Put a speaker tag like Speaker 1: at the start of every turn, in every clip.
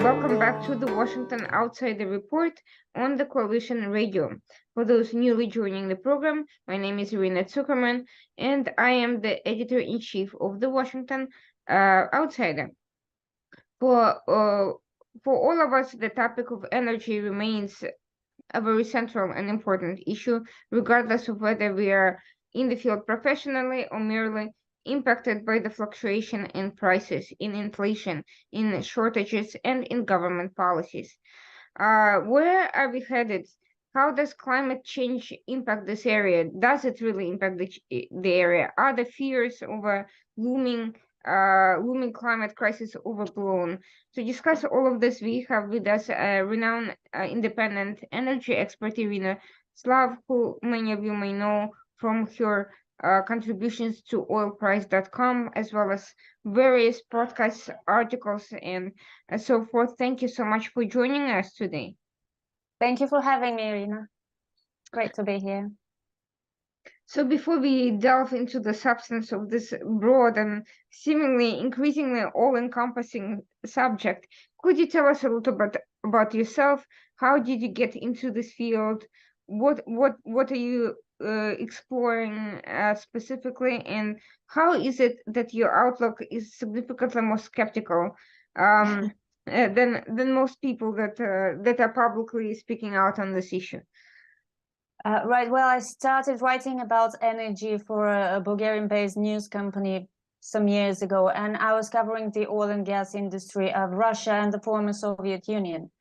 Speaker 1: welcome back to the Washington Outsider Report on the Coalition Radio. For those newly joining the program, my name is Irina, and I am the editor-in-chief of the Washington Outsider. For all of us, the topic of energy remains a very central and important issue, regardless of whether we are in the field professionally or merely impacted by the fluctuation in prices, in inflation, in shortages, and in government policies. Where are we headed? How does climate change impact this area? Does it really impact the area? Are the fears of a looming climate crisis overblown? To discuss all of this, we have with us a renowned independent energy expert, Irina Slav, who many of you may know from her contributions to oilprice.com, as well as various podcasts, articles, and so forth. Thank you so much for joining us today.
Speaker 2: Thank you for having me, Irina. It's great to be here.
Speaker 1: So before we delve into the substance of this broad and seemingly increasingly all-encompassing subject, could you tell us a little bit about yourself? How did you get into this field? What are you exploring specifically, and how is it that your outlook is significantly more skeptical than most people that are publicly speaking out on this issue?
Speaker 2: Right. Well, I started writing about energy for a Bulgarian-based news company some years ago, and I was covering the oil and gas industry of Russia and the former Soviet Union.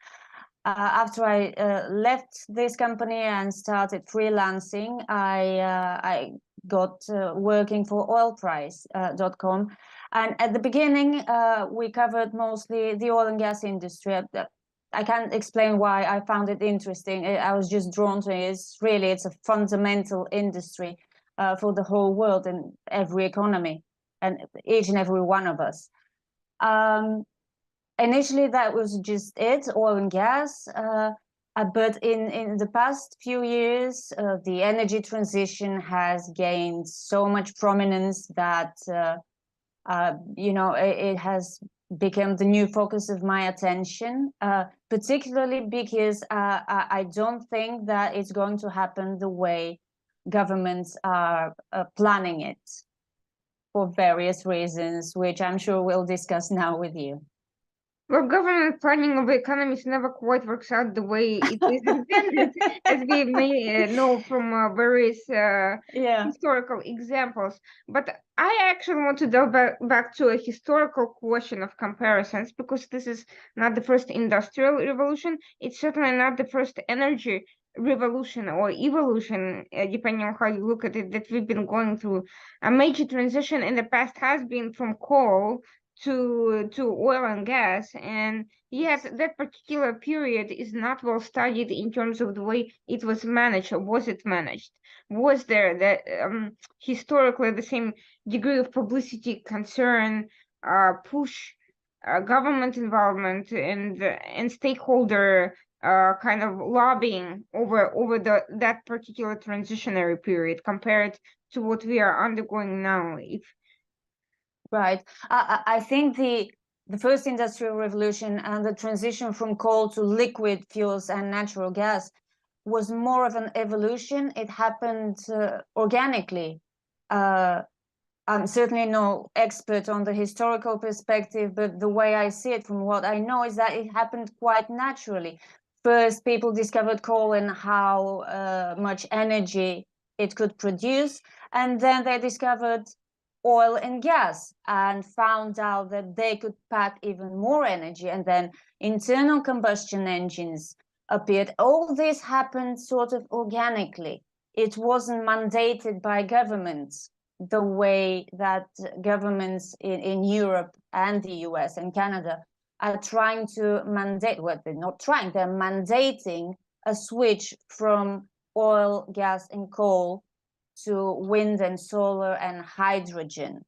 Speaker 2: After I left this company and started freelancing, I got working for oilprice.com. And at the beginning, we covered mostly the oil and gas industry. I can't explain why I found it interesting. I was just drawn to it. It's a fundamental industry for the whole world and every economy, and each and every one of us. Initially, that was just it, oil and gas. But in the past few years, the energy transition has gained so much prominence that, it has become the new focus of my attention, particularly because I don't think that it's going to happen the way governments are planning it for various reasons, which I'm sure we'll discuss now with you.
Speaker 1: Well, government planning of economies never quite works out the way it is intended, as we may know from various historical examples. But I actually want to delve back to a historical question of comparisons, because this is not the first industrial revolution. It's certainly not the first energy revolution or evolution, depending on how you look at it, that we've been going through. A major transition in the past has been from coal to oil and gas, and yet that particular period is not well studied in terms of the way it was managed, or was it managed? Was there that historically the same degree of publicity, concern, push, government involvement, and stakeholder kind of lobbying over that particular transitionary period compared to what we are undergoing now?
Speaker 2: Right. I think the first industrial revolution and the transition from coal to liquid fuels and natural gas was more of an evolution. It happened organically. I'm certainly no expert on the historical perspective, but the way I see it from what I know is that it happened quite naturally. First, people discovered coal and how much energy it could produce, and then they discovered oil and gas and found out that they could pack even more energy, and then internal combustion engines appeared. All this happened sort of organically. It wasn't mandated by governments the way that governments in Europe and the US and Canada are trying to mandate, well, they're not trying, they're mandating a switch from oil, gas, and coal to wind and solar and hydrogen,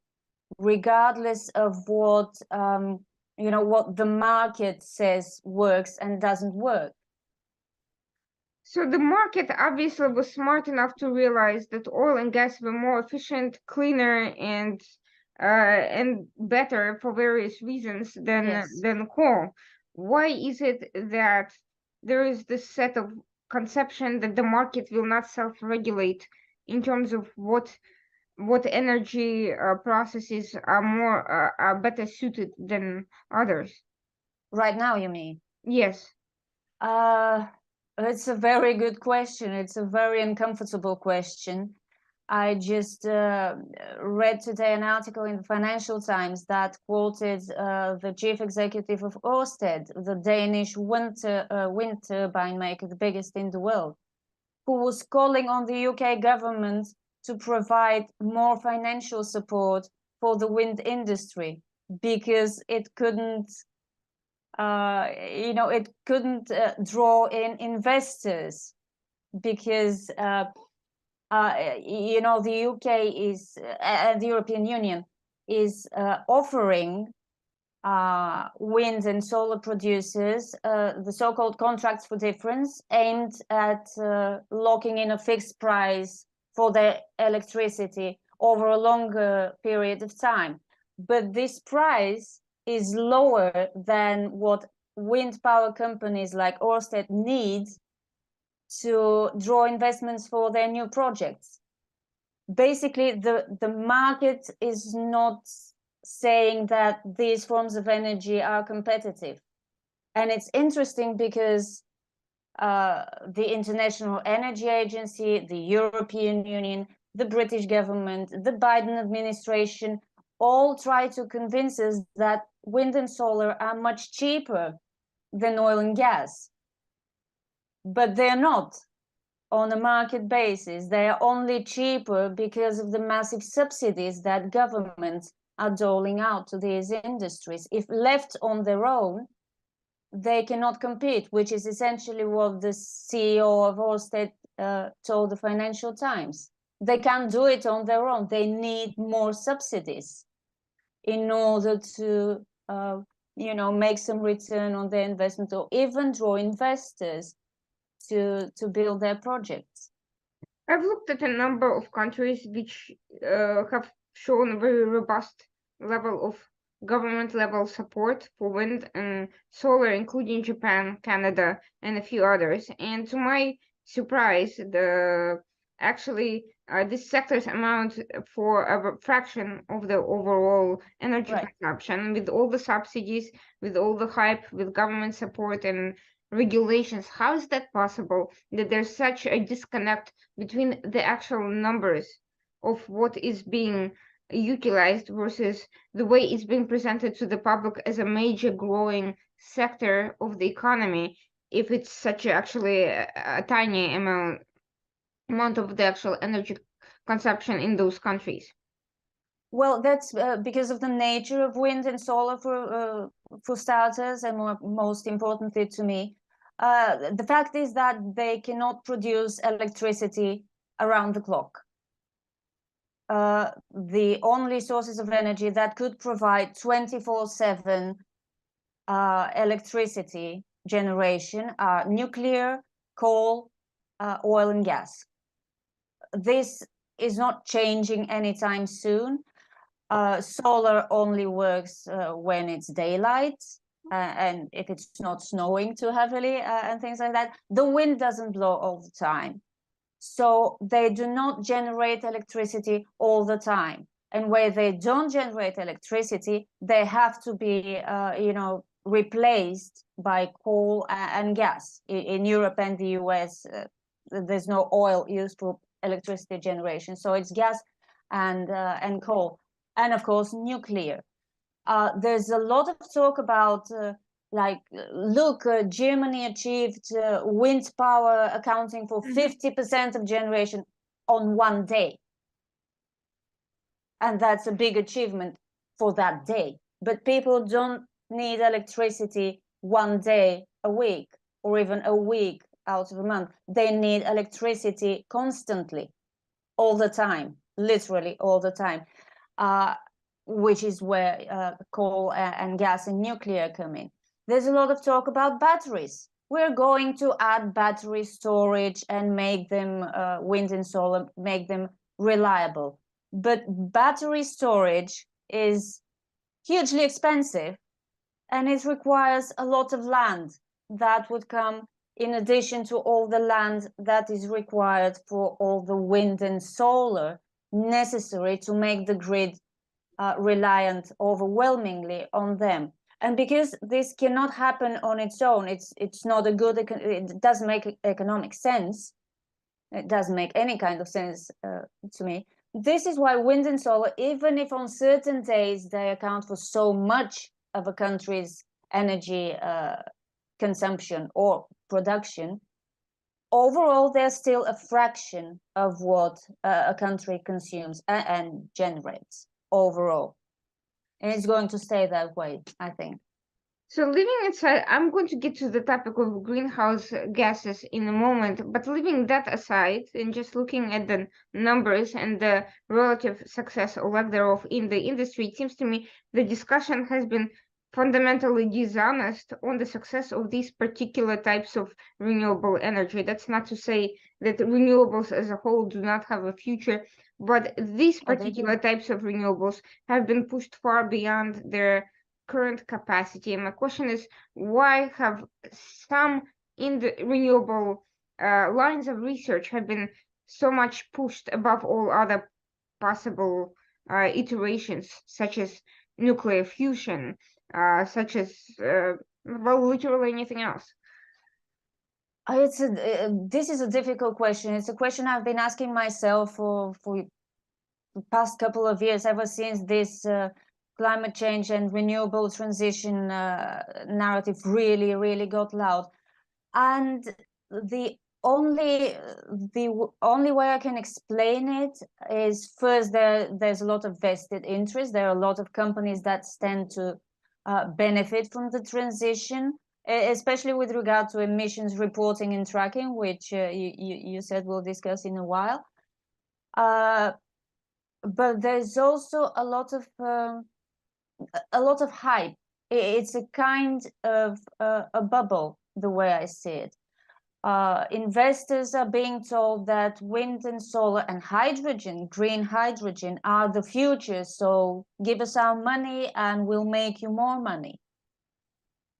Speaker 2: regardless of what what the market says works and doesn't work.
Speaker 1: So the market obviously was smart enough to realize that oil and gas were more efficient, cleaner, and better for various reasons than coal. why is it that there is this set of conception that the market will not self-regulate in terms of what energy processes are more are better suited than others?
Speaker 2: Right now, you mean?
Speaker 1: Yes.
Speaker 2: It's a very good question. It's a very uncomfortable question. I just read today an article in the Financial Times that quoted the chief executive of Ørsted, the Danish wind turbine maker, the biggest in the world, who was calling on the UK government to provide more financial support for the wind industry because it couldn't it couldn't draw in investors because the UK is the European Union is offering wind and solar producers the so-called contracts for difference, aimed at locking in a fixed price for their electricity over a longer period of time. But this price is lower than what wind power companies like Ørsted need to draw investments for their new projects. Basically, the market is not saying that these forms of energy are competitive. And it's interesting because the International Energy Agency, the European Union, the British government, the Biden administration all try to convince us that wind and solar are much cheaper than oil and gas. But they're not on a market basis. They are only cheaper because of the massive subsidies that governments are doling out to these industries. If left on their own, they cannot compete, which is essentially what the CEO of Ørsted told the Financial Times. They can't do it on their own. They need more subsidies in order to make some return on their investment, or even draw investors to build their projects.
Speaker 1: I've looked at a number of countries which have shown a very robust level of government level support for wind and solar, including Japan, Canada, and a few others. And to my surprise, this sector's amount for a fraction of the overall energy consumption, with all the subsidies, with all the hype, with government support and regulations. How is that possible that there's such a disconnect between the actual numbers of what is being utilized versus the way it's being presented to the public as a major growing sector of the economy, if it's such actually a tiny amount of the actual energy consumption in those countries?
Speaker 2: Well, that's because of the nature of wind and solar for starters, and most importantly to me, the fact is that they cannot produce electricity around the clock. The only sources of energy that could provide 24/7 electricity generation are nuclear, coal, oil and gas. This is not changing anytime soon. Solar only works when it's daylight and if it's not snowing too heavily and things like that. The wind doesn't blow all the time. So they do not generate electricity all the time. And where they don't generate electricity, they have to be, replaced by coal and gas. In Europe and the US, there's no oil used for electricity generation. So it's gas and coal. And of course, nuclear. There's a lot of talk about Germany achieved wind power accounting for 50% of generation on one day. And that's a big achievement for that day. But people don't need electricity one day a week, or even a week out of a month. They need electricity constantly, all the time, literally all the time, which is where coal and gas and nuclear come in. There's a lot of talk about batteries. We're going to add battery storage and make them wind and solar, make them reliable. But battery storage is hugely expensive and it requires a lot of land that would come in addition to all the land that is required for all the wind and solar necessary to make the grid reliant overwhelmingly on them. And because this cannot happen on its own, it's not a good, it doesn't make economic sense. It doesn't make any kind of sense to me. This is why wind and solar, even if on certain days they account for so much of a country's energy consumption or production, overall they're still a fraction of what a country consumes and generates overall. And it's going to stay that way, I think.
Speaker 1: So leaving aside, I'm going to get to the topic of greenhouse gases in a moment, but leaving that aside and just looking at the numbers and the relative success or lack thereof in the industry, it seems to me the discussion has been fundamentally dishonest on the success of these particular types of renewable energy. That's not to say that renewables as a whole do not have a future, but these particular types of renewables have been pushed far beyond their current capacity. And my question is, why have some in the renewable lines of research have been so much pushed above all other possible iterations, such as nuclear fusion, such as, well, literally anything else?
Speaker 2: This is a difficult question. It's a question I've been asking myself for the past couple of years, ever since this climate change and renewable transition narrative really got loud. And the only way I can explain it is, first, there's a lot of vested interest. There are a lot of companies that stand to benefit from the transition, especially with regard to emissions reporting and tracking, which you said we'll discuss in a while. But there's also a lot of hype. It's a kind of a bubble, the way I see it. Investors are being told that wind and solar and hydrogen, green hydrogen, are the future. So give us our money and we'll make you more money.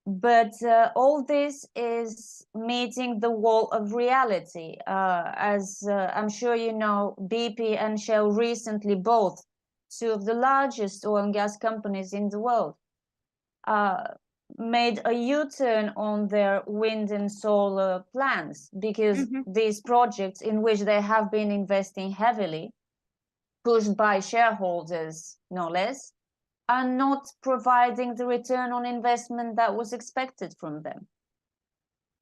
Speaker 2: But all this is meeting the wall of reality. As I'm sure you know, BP and Shell recently, both two of the largest oil and gas companies in the world, made a U-turn on their wind and solar plans, because these projects in which they have been investing heavily, pushed by shareholders no less, are not providing the return on investment that was expected from them.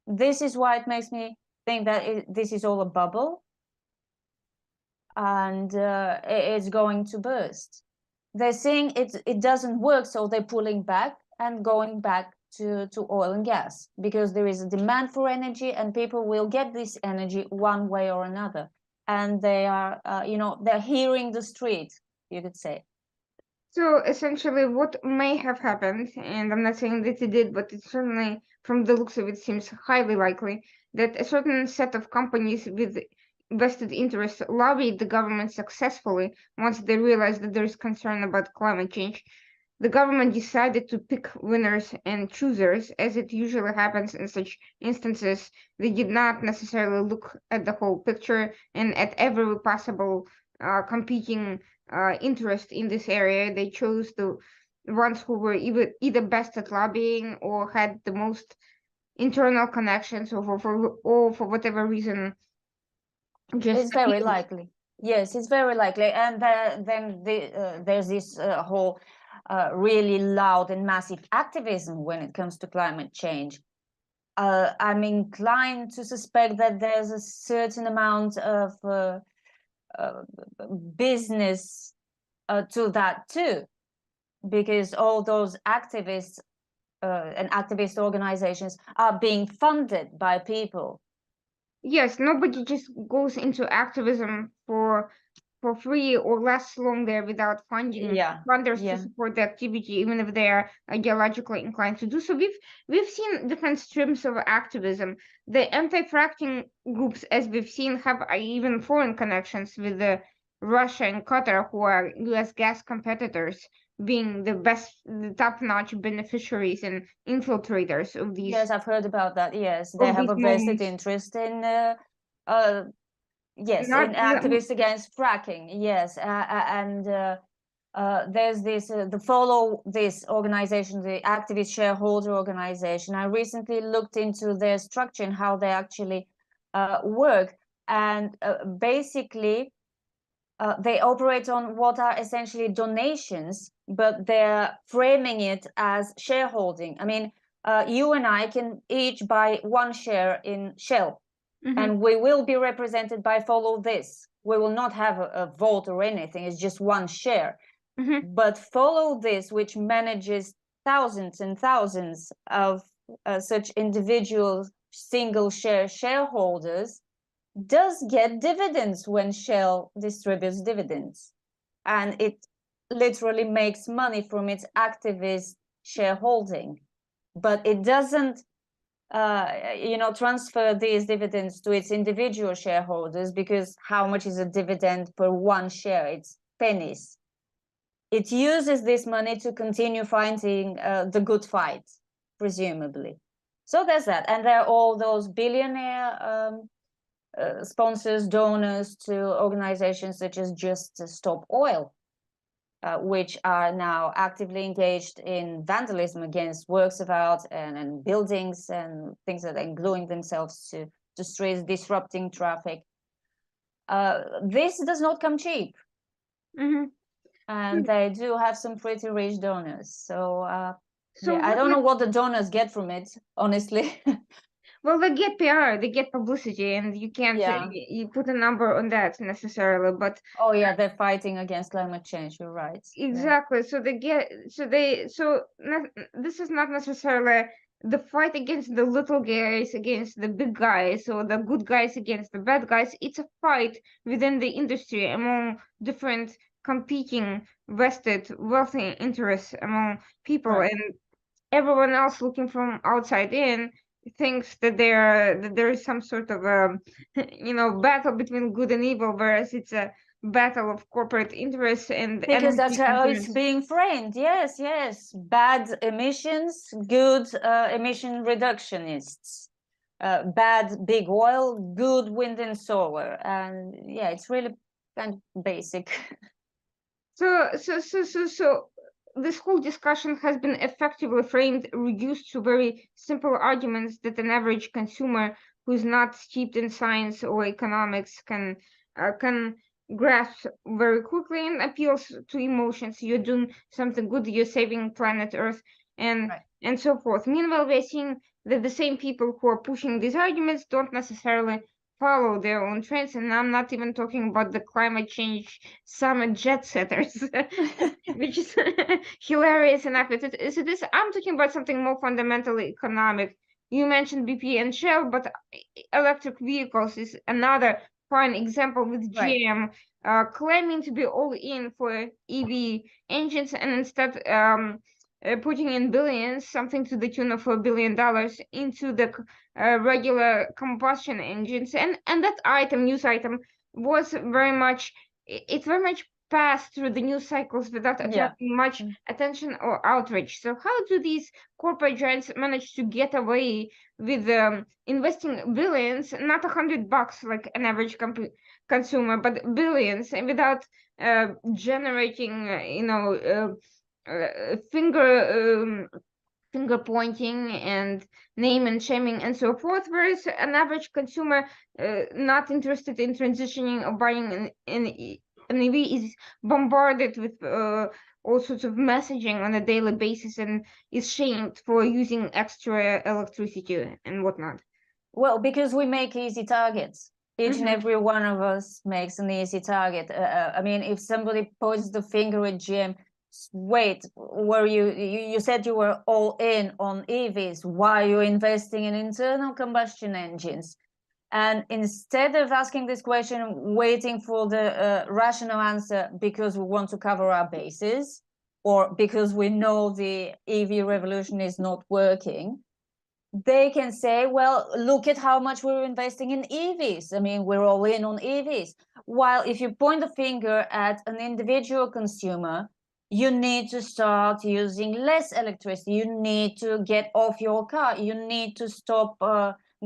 Speaker 2: This is why it makes me think that this is all a bubble, and it's going to burst. They're saying it doesn't work, so they're pulling back and going back to oil and gas, because there is a demand for energy and people will get this energy one way or another. And they are, they're hearing the street, you could say.
Speaker 1: So essentially what may have happened, and I'm not saying that it did, but it certainly, from the looks of it, seems highly likely that a certain set of companies with vested interests lobbied the government successfully once they realized that there is concern about climate change. The government decided to pick winners and choosers, as it usually happens in such instances. They did not necessarily look at the whole picture and at every possible competing interest in this area. They chose the ones who were either best at lobbying or had the most internal connections, or for whatever reason.
Speaker 2: It's very likely. Yes, it's very likely. And then there's this whole really loud and massive activism when it comes to climate change. I'm inclined to suspect that there's a certain amount of business to that too, because all those activists and activist organizations are being funded by people.
Speaker 1: Yes, nobody just goes into activism for free or lasts long there without funding funders to support the activity, even if they are ideologically inclined to do so. We've seen different streams of activism. The anti-fracking groups, as we've seen, have even foreign connections with Russia and Qatar, who are U.S. gas competitors. being the top-notch beneficiaries and infiltrators of these.
Speaker 2: Yes, I've heard about that. Yes, they
Speaker 1: Of
Speaker 2: have
Speaker 1: these
Speaker 2: a vested
Speaker 1: movements.
Speaker 2: interest in yes,
Speaker 1: Not
Speaker 2: in activists against fracking. Yes, and there's this the Follow This organization, the activist shareholder organization. I recently looked into their structure and how they actually work, and basically they operate on what are essentially donations, but they're framing it as shareholding. I mean, you and I can each buy one share in Shell, and we will be represented by Follow This. We will not have a vote or anything. It's just one share. But Follow This, which manages thousands and thousands of such individual single share shareholders, does get dividends when Shell distributes dividends. And it literally makes money from its activist shareholding. But it doesn't transfer these dividends to its individual shareholders, because how much is a dividend per one share? It's pennies. It uses this money to continue fighting the good fight, presumably. So there's that. And there are all those billionaire sponsors, donors to organizations such as Just Stop Oil, which are now actively engaged in vandalism against works of art and buildings and things that are gluing themselves to streets, disrupting traffic. This does not come cheap. And they do have some pretty rich donors. So yeah, I don't know what the donors get from it, honestly.
Speaker 1: Well, they get PR, they get publicity, and you can't you put a number on that necessarily. But
Speaker 2: oh yeah, they're fighting against climate change. You're right.
Speaker 1: Exactly. Yeah. This is not necessarily the fight against the little guys against the big guys, or the good guys against the bad guys. It's a fight within the industry among different competing vested wealthy interests among people, right. And everyone else looking from outside in thinks that there is some sort of battle between good and evil, whereas it's a battle of corporate interests and
Speaker 2: because that's how it's being framed. Yes, bad emissions, good emission reductionists, bad big oil, good wind and solar, and yeah, it's really kind of basic.
Speaker 1: So this whole discussion has been effectively framed, reduced to very simple arguments that an average consumer who's not steeped in science or economics can grasp very quickly, and appeals to emotions. You're doing something good, you're saving planet Earth, and so forth. Meanwhile, we're seeing that the same people who are pushing these arguments don't necessarily follow their own trends, and I'm not even talking about the climate change summit jet setters, which is hilarious enough. I'm talking about something more fundamentally economic. You mentioned BP and Shell, but electric vehicles is another fine example, with GM claiming to be all in for EV engines, and instead putting in billions, something to the tune of $1 billion, into the regular combustion engines, and that news item was very much passed through the news cycles without attracting much attention or outrage. So how do these corporate giants manage to get away with investing billions, not $100 like an average consumer, but billions, and without generating finger pointing and name and shaming and so forth, whereas an average consumer not interested in transitioning or buying an EV is bombarded with all sorts of messaging on a daily basis and is shamed for using extra electricity and whatnot.
Speaker 2: Well, because we make easy targets. Each and every one of us makes an easy target. I mean, if somebody points the finger at GM, wait, were you said you were all in on EVs? Why are you investing in internal combustion engines? And instead of asking this question, waiting for the rational answer, because we want to cover our bases, or because we know the EV revolution is not working, they can say, well, look at how much we're investing in EVs. I mean, we're all in on EVs. While if you point the finger at an individual consumer, you need to start using less electricity. You need to get off your car. You need to stop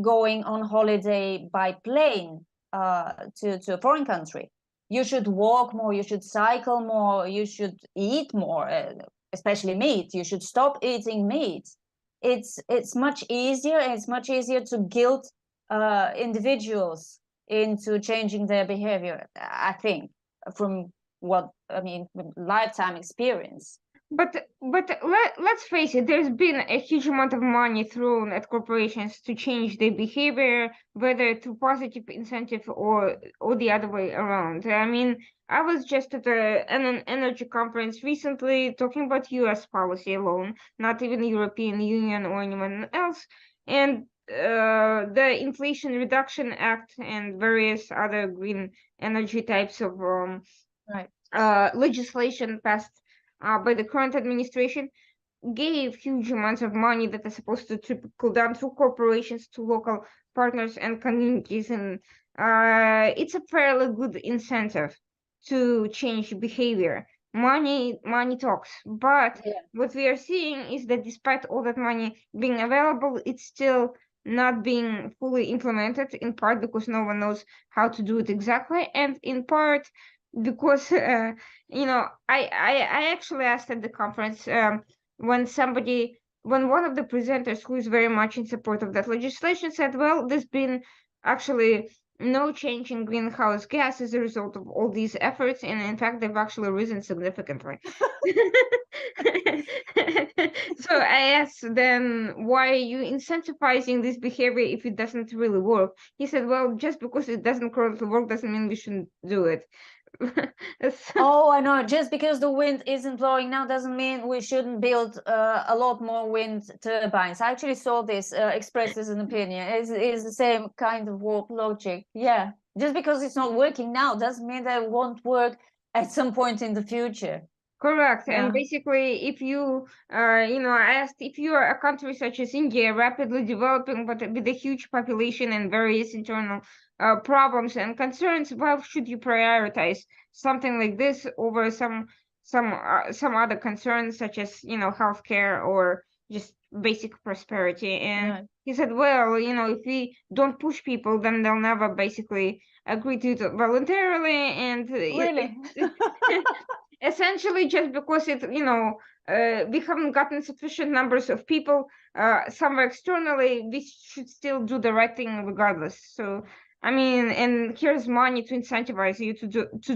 Speaker 2: going on holiday by plane to a foreign country. You should walk more. You should cycle more. You should eat more, especially meat. You should stop eating meat. It's much easier. It's much easier to guilt individuals into changing their behavior, I think, from what I mean, lifetime experience.
Speaker 1: But let's face it, there's been a huge amount of money thrown at corporations to change their behavior, whether through positive incentive or the other way around. I mean, I was just at an energy conference recently talking about US policy alone, not even the European Union or anyone else, and the Inflation Reduction Act and various other green energy types of
Speaker 2: Right.
Speaker 1: legislation passed by the current administration gave huge amounts of money that are supposed to trickle down through corporations to local partners and communities, and it's a fairly good incentive to change behavior. Money talks, but
Speaker 2: Yeah.
Speaker 1: what we are seeing is that despite all that money being available, it's still not being fully implemented, in part because no one knows how to do it exactly, and in part because I actually asked at the conference when one of the presenters who is very much in support of that legislation said, well, there's been actually no change in greenhouse gas as a result of all these efforts, and in fact they've actually risen significantly. So I asked then, why are you incentivizing this behavior if it doesn't really work? He said, well, just because it doesn't currently work doesn't mean we shouldn't do it.
Speaker 2: Oh, I know. Just because the wind isn't blowing now doesn't mean we shouldn't build a lot more wind turbines. I actually saw this expressed as an opinion. It's the same kind of warp logic. Yeah. Just because it's not working now doesn't mean that it won't work at some point in the future.
Speaker 1: Correct.
Speaker 2: Yeah.
Speaker 1: And basically, if you, I asked if you are a country such as India, rapidly developing, but with a huge population and various internal problems and concerns, why should you prioritize something like this over some other concerns such as, healthcare or just basic prosperity? And
Speaker 2: Right.
Speaker 1: he said, well, if we don't push people, then they'll never basically agree to it voluntarily, and
Speaker 2: Really?
Speaker 1: essentially just because we haven't gotten sufficient numbers of people somewhere externally, we should still do the right thing regardless. So I mean, and here's money to incentivize you to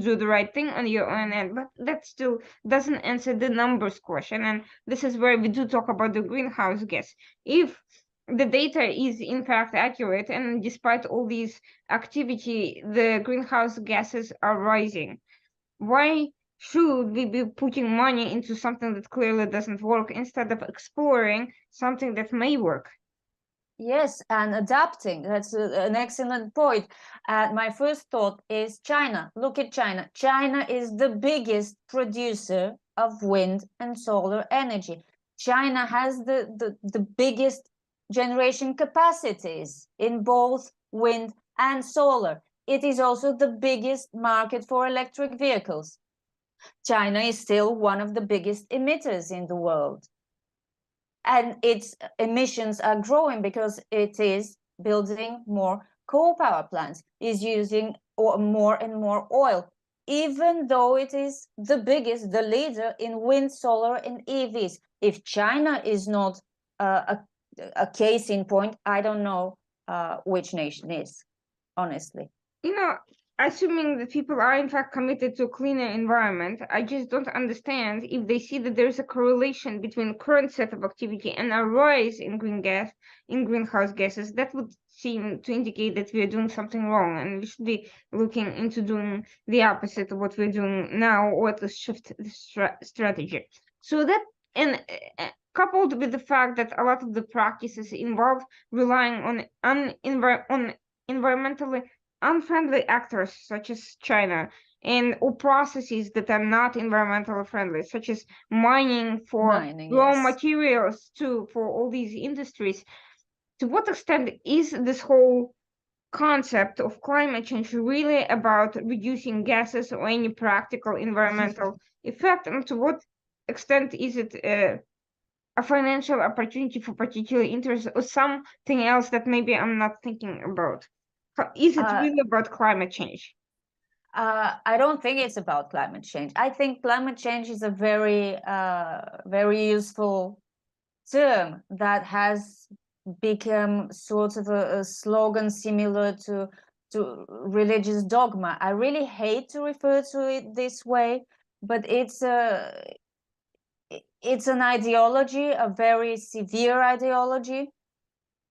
Speaker 1: do the right thing on your own end, but that still doesn't answer the numbers question. And this is where we do talk about the greenhouse gas. If the data is in fact accurate, and despite all these activity, the greenhouse gases are rising, why should we be putting money into something that clearly doesn't work instead of exploring something that may work?
Speaker 2: Yes, and adapting. That's an excellent point. My first thought is China. Look at China. China is the biggest producer of wind and solar energy. China has the biggest generation capacities in both wind and solar. It is also the biggest market for electric vehicles. China is still one of the biggest emitters in the world. And its emissions are growing because it is building more coal power plants, is using more and more oil, even though it is the biggest, the leader in wind, solar, and EVs. If China is not a case in point, I don't know which nation is, honestly.
Speaker 1: Assuming that people are in fact committed to a cleaner environment, I just don't understand if they see that there's a correlation between current set of activity and a rise in greenhouse gases. That would seem to indicate that we are doing something wrong, and we should be looking into doing the opposite of what we're doing now, or at least shift the strategy. So that, and coupled with the fact that a lot of the practices involve relying on environmentally unfriendly actors such as China, and or processes that are not environmentally friendly, such as mining for raw
Speaker 2: Yes.
Speaker 1: materials for all these industries. To what extent is this whole concept of climate change really about reducing gases or any practical environmental effect, and to what extent is it a financial opportunity for particular interest or something else that maybe I'm not thinking about? Is it really about climate change?
Speaker 2: I don't think it's about climate change. I think climate change is a very useful term that has become sort of a slogan similar to religious dogma. I really hate to refer to it this way, but it's an ideology, a very severe ideology,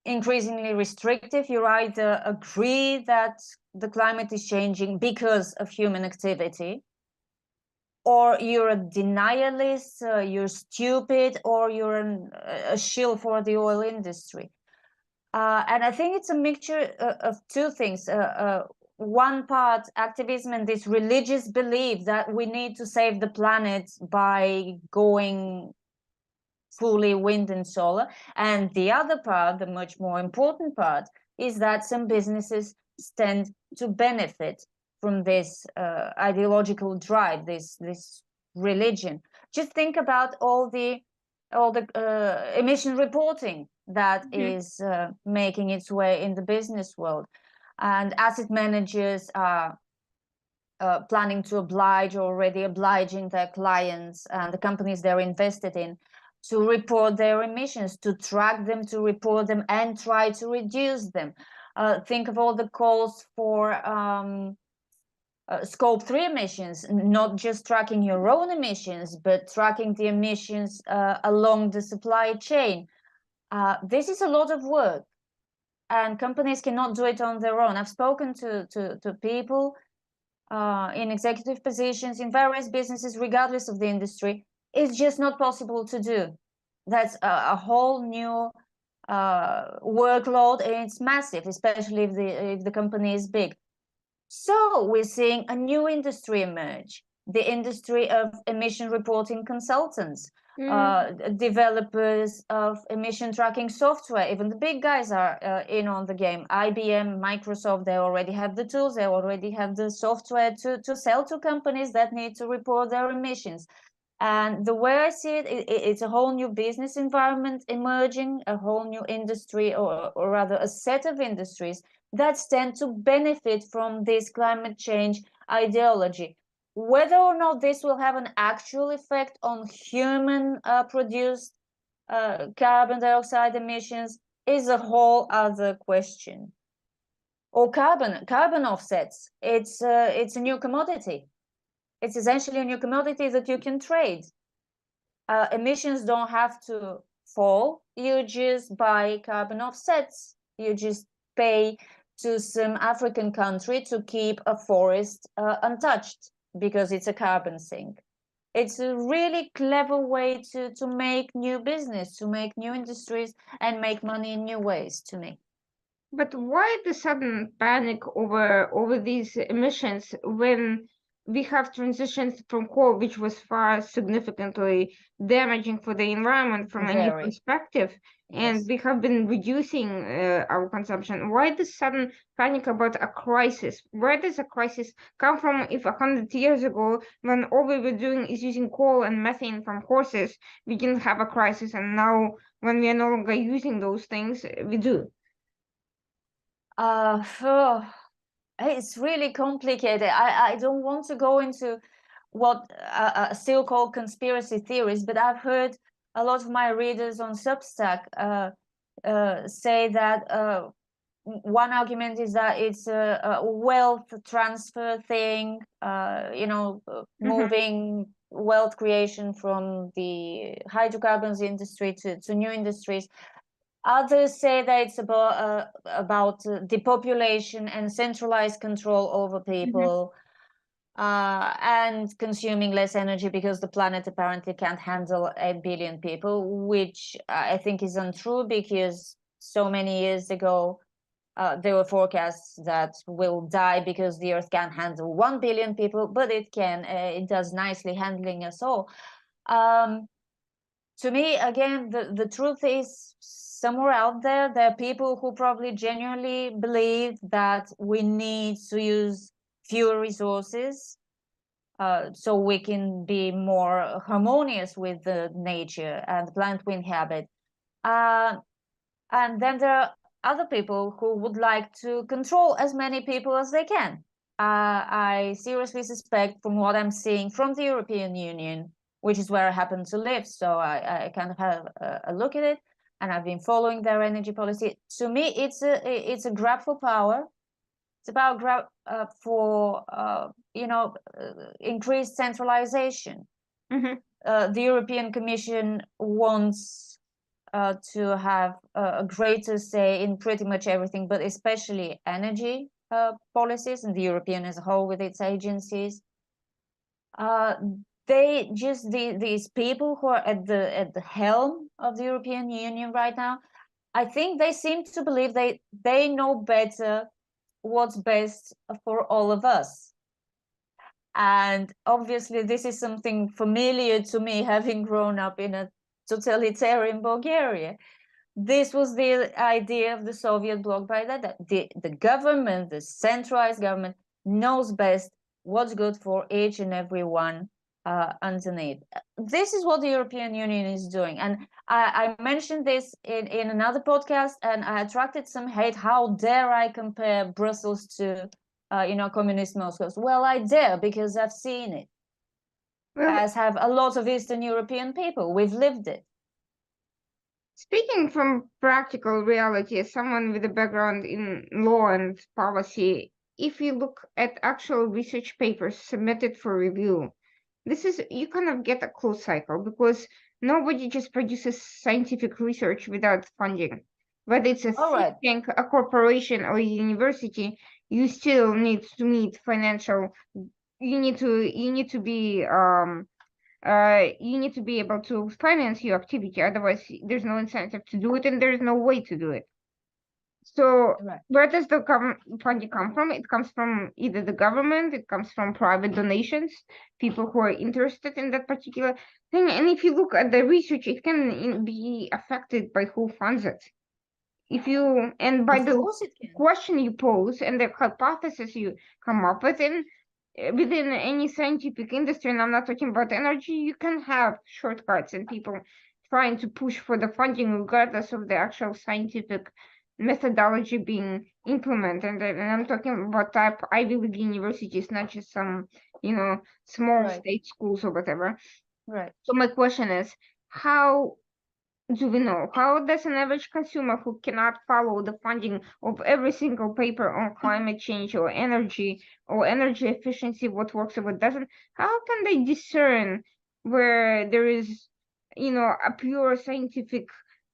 Speaker 2: increasingly restrictive. You either agree that the climate is changing because of human activity, or you're a denialist, you're stupid, or you're a shill for the oil industry. And I think it's a mixture of two things. One part, activism and this religious belief that we need to save the planet by going fully wind and solar. And the other part, the much more important part, is that some businesses stand to benefit from this ideological drive, this religion. Just think about all the emission reporting that is making its way in the business world, and asset managers are planning to oblige, already obliging their clients and the companies they're invested in to report their emissions, to track them, to report them, and try to reduce them. Think of all the calls for scope 3 emissions, not just tracking your own emissions, but tracking the emissions along the supply chain. This is a lot of work, and companies cannot do it on their own. I've spoken to people in executive positions in various businesses, regardless of the industry. It's just not possible to do. That's a whole new workload, and it's massive, especially if the company is big. So we're seeing a new industry emerge, the industry of emission reporting consultants, developers of emission tracking software. Even the big guys are in on the game. IBM, Microsoft, they already have the tools, they already have the software to sell to companies that need to report their emissions. And the way I see it, it's a whole new business environment emerging, a whole new industry, or rather a set of industries that stand to benefit from this climate change ideology. Whether or not this will have an actual effect on human produced carbon dioxide emissions is a whole other question. Or carbon offsets, it's a new commodity. It's essentially a new commodity that you can trade. Emissions don't have to fall. You just buy carbon offsets. You just pay to some African country to keep a forest untouched because it's a carbon sink. It's a really clever way to make new business, to make new industries, and make money in new ways, to me.
Speaker 1: But why the sudden panic over these emissions when we have transitioned from coal, which was far significantly damaging for the environment from any perspective, and we have been reducing our consumption? Why the sudden panic about a crisis? Where does a crisis come from if 100 years ago, when all we were doing is using coal and methane from horses, we didn't have a crisis, and now when we are no longer using those things, we do?
Speaker 2: It's really complicated. I don't want to go into what still called conspiracy theories, but I've heard a lot of my readers on Substack say that one argument is that it's a wealth transfer thing, moving wealth creation from the hydrocarbons industry to new industries. Others say that it's about depopulation and centralized control over people, and consuming less energy because the planet apparently can't handle 8 billion people, which I think is untrue, because so many years ago there were forecasts that we'll die because the Earth can't handle 1 billion people, but it can. It does nicely, handling us all. To me, again, the truth is somewhere out there. There are people who probably genuinely believe that we need to use fewer resources, so we can be more harmonious with the nature and the planet we inhabit. And then there are other people who would like to control as many people as they can. I seriously suspect, from what I'm seeing from the European Union, which is where I happen to live, so I kind of have a look at it, and I've been following their energy policy. To me, it's a grab for power. It's about grab for increased centralization. The European Commission wants to have a greater say in pretty much everything, but especially energy policies, and the European as a whole with its agencies. These people who are at the helm of the European Union right now, I think they seem to believe they know better what's best for all of us. And obviously this is something familiar to me, having grown up in a totalitarian Bulgaria. This was the idea of the Soviet bloc by that the government, the centralized government, knows best what's good for each and every one underneath. This is what the European Union is doing. And I mentioned this in another podcast, and I attracted some hate. How dare I compare Brussels to communist Moscow? Well, I dare, because I've seen it.
Speaker 1: Well,
Speaker 2: as have a lot of Eastern European people. We've lived it.
Speaker 1: speaking from practical reality, as someone with a background in law and policy, if you look at actual research papers submitted for review, you kind of get a closed cycle, because nobody just produces scientific research without funding. Whether it's a think tank, a corporation, or a university, you still need to meet financial. You need to be able to finance your activity. Otherwise, there's no incentive to do it, and there's no way to do it. So where does the funding come from? It comes from either the government, it comes from private donations, people who are interested in that particular thing. And if you look at the research, it can be affected by who funds it. And by the question you pose and the hypothesis you come up with, and within any scientific industry, and I'm not talking about energy, you can have shortcuts and people trying to push for the funding regardless of the actual scientific methodology being implemented. And I'm talking about type Ivy League universities, not just some, small state schools or whatever.
Speaker 2: Right.
Speaker 1: So my question is, how do we know? How does an average consumer who cannot follow the funding of every single paper on climate change or energy efficiency, what works or what doesn't, how can they discern where there is, a pure scientific,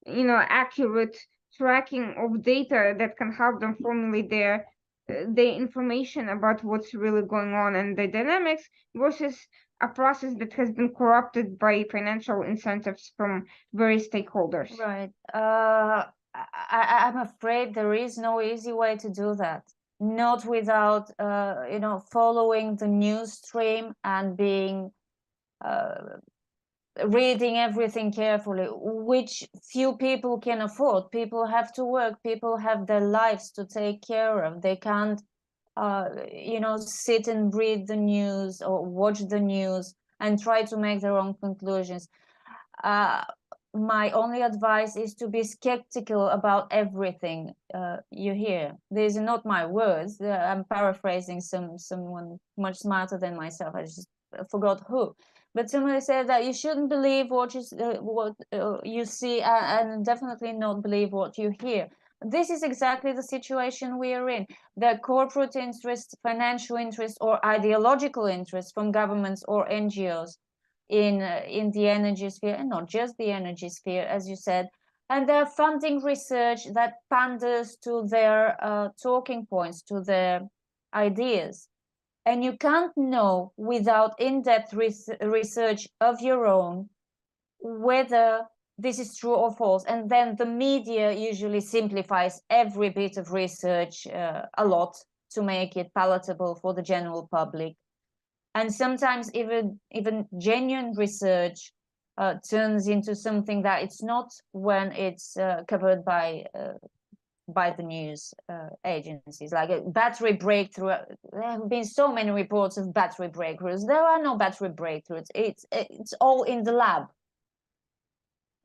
Speaker 1: accurate tracking of data that can help them formulate their information about what's really going on and the dynamics, versus a process that has been corrupted by financial incentives from various stakeholders?
Speaker 2: Right. I'm afraid there is no easy way to do that. Not without, following the news stream and being reading everything carefully, which few people can afford. People have to work. People have their lives to take care of. They can't, sit and read the news or watch the news and try to make their own conclusions. My only advice is to be skeptical about everything you hear. These are not my words. I'm paraphrasing someone much smarter than myself. I just forgot who. But somebody said that you shouldn't believe what you see, and definitely not believe what you hear. This is exactly the situation we are in. The corporate interests, financial interests, or ideological interests from governments or NGOs in the energy sphere, and not just the energy sphere, as you said, and they're funding research that panders to their talking points, to their ideas. And you can't know without in-depth research of your own whether this is true or false. And then the media usually simplifies every bit of research a lot to make it palatable for the general public. And sometimes even genuine research turns into something that it's not when it's covered by by the news agencies, like a battery breakthrough. There have been so many reports of battery breakthroughs. There are no battery breakthroughs. It's all in the lab.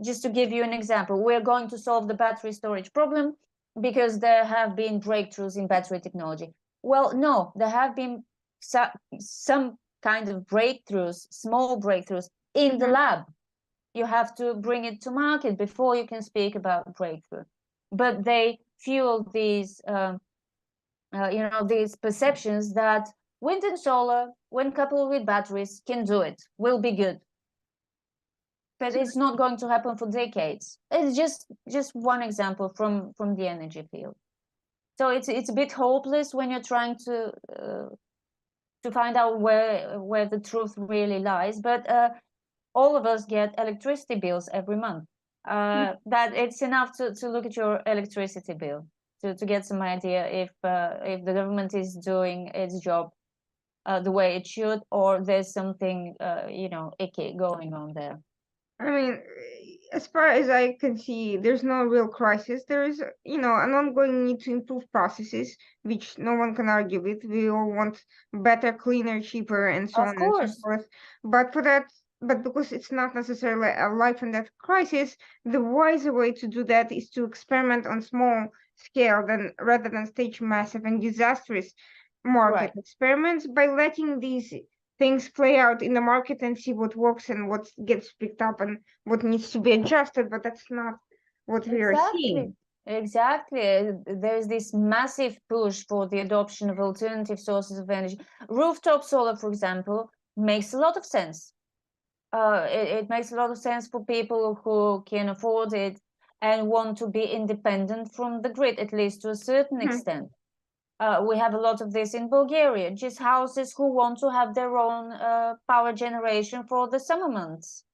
Speaker 2: Just to give you an example, we're going to solve the battery storage problem because there have been breakthroughs in battery technology. Well, no, there have been some kind of breakthroughs, small breakthroughs in the lab. You have to bring it to market before you can speak about breakthrough. But they fuel these, these perceptions that wind and solar, when coupled with batteries, can do it, will be good. But it's not going to happen for decades. It's just one example from the energy field. So it's a bit hopeless when you're trying to find out where the truth really lies. But all of us get electricity bills every month. That it's enough to look at your electricity bill to get some idea if the government is doing its job the way it should, or there's something icky going on there.
Speaker 1: I mean, as far as I can see, there's no real crisis. There is, an ongoing need to improve processes, which no one can argue with. We all want better, cleaner, cheaper, and so
Speaker 2: Of
Speaker 1: on and so
Speaker 2: course.
Speaker 1: forth. But because it's not necessarily a life and death crisis, the wiser way to do that is to experiment on small scale rather than stage massive and disastrous market experiments by letting these things play out in the market and see what works and what gets picked up and what needs to be adjusted. But that's not what we are seeing.
Speaker 2: Exactly. There's this massive push for the adoption of alternative sources of energy. Rooftop solar, for example, makes a lot of sense. It makes a lot of sense for people who can afford it and want to be independent from the grid, at least to a certain extent. We have a lot of this in Bulgaria, just houses who want to have their own power generation for the summer months.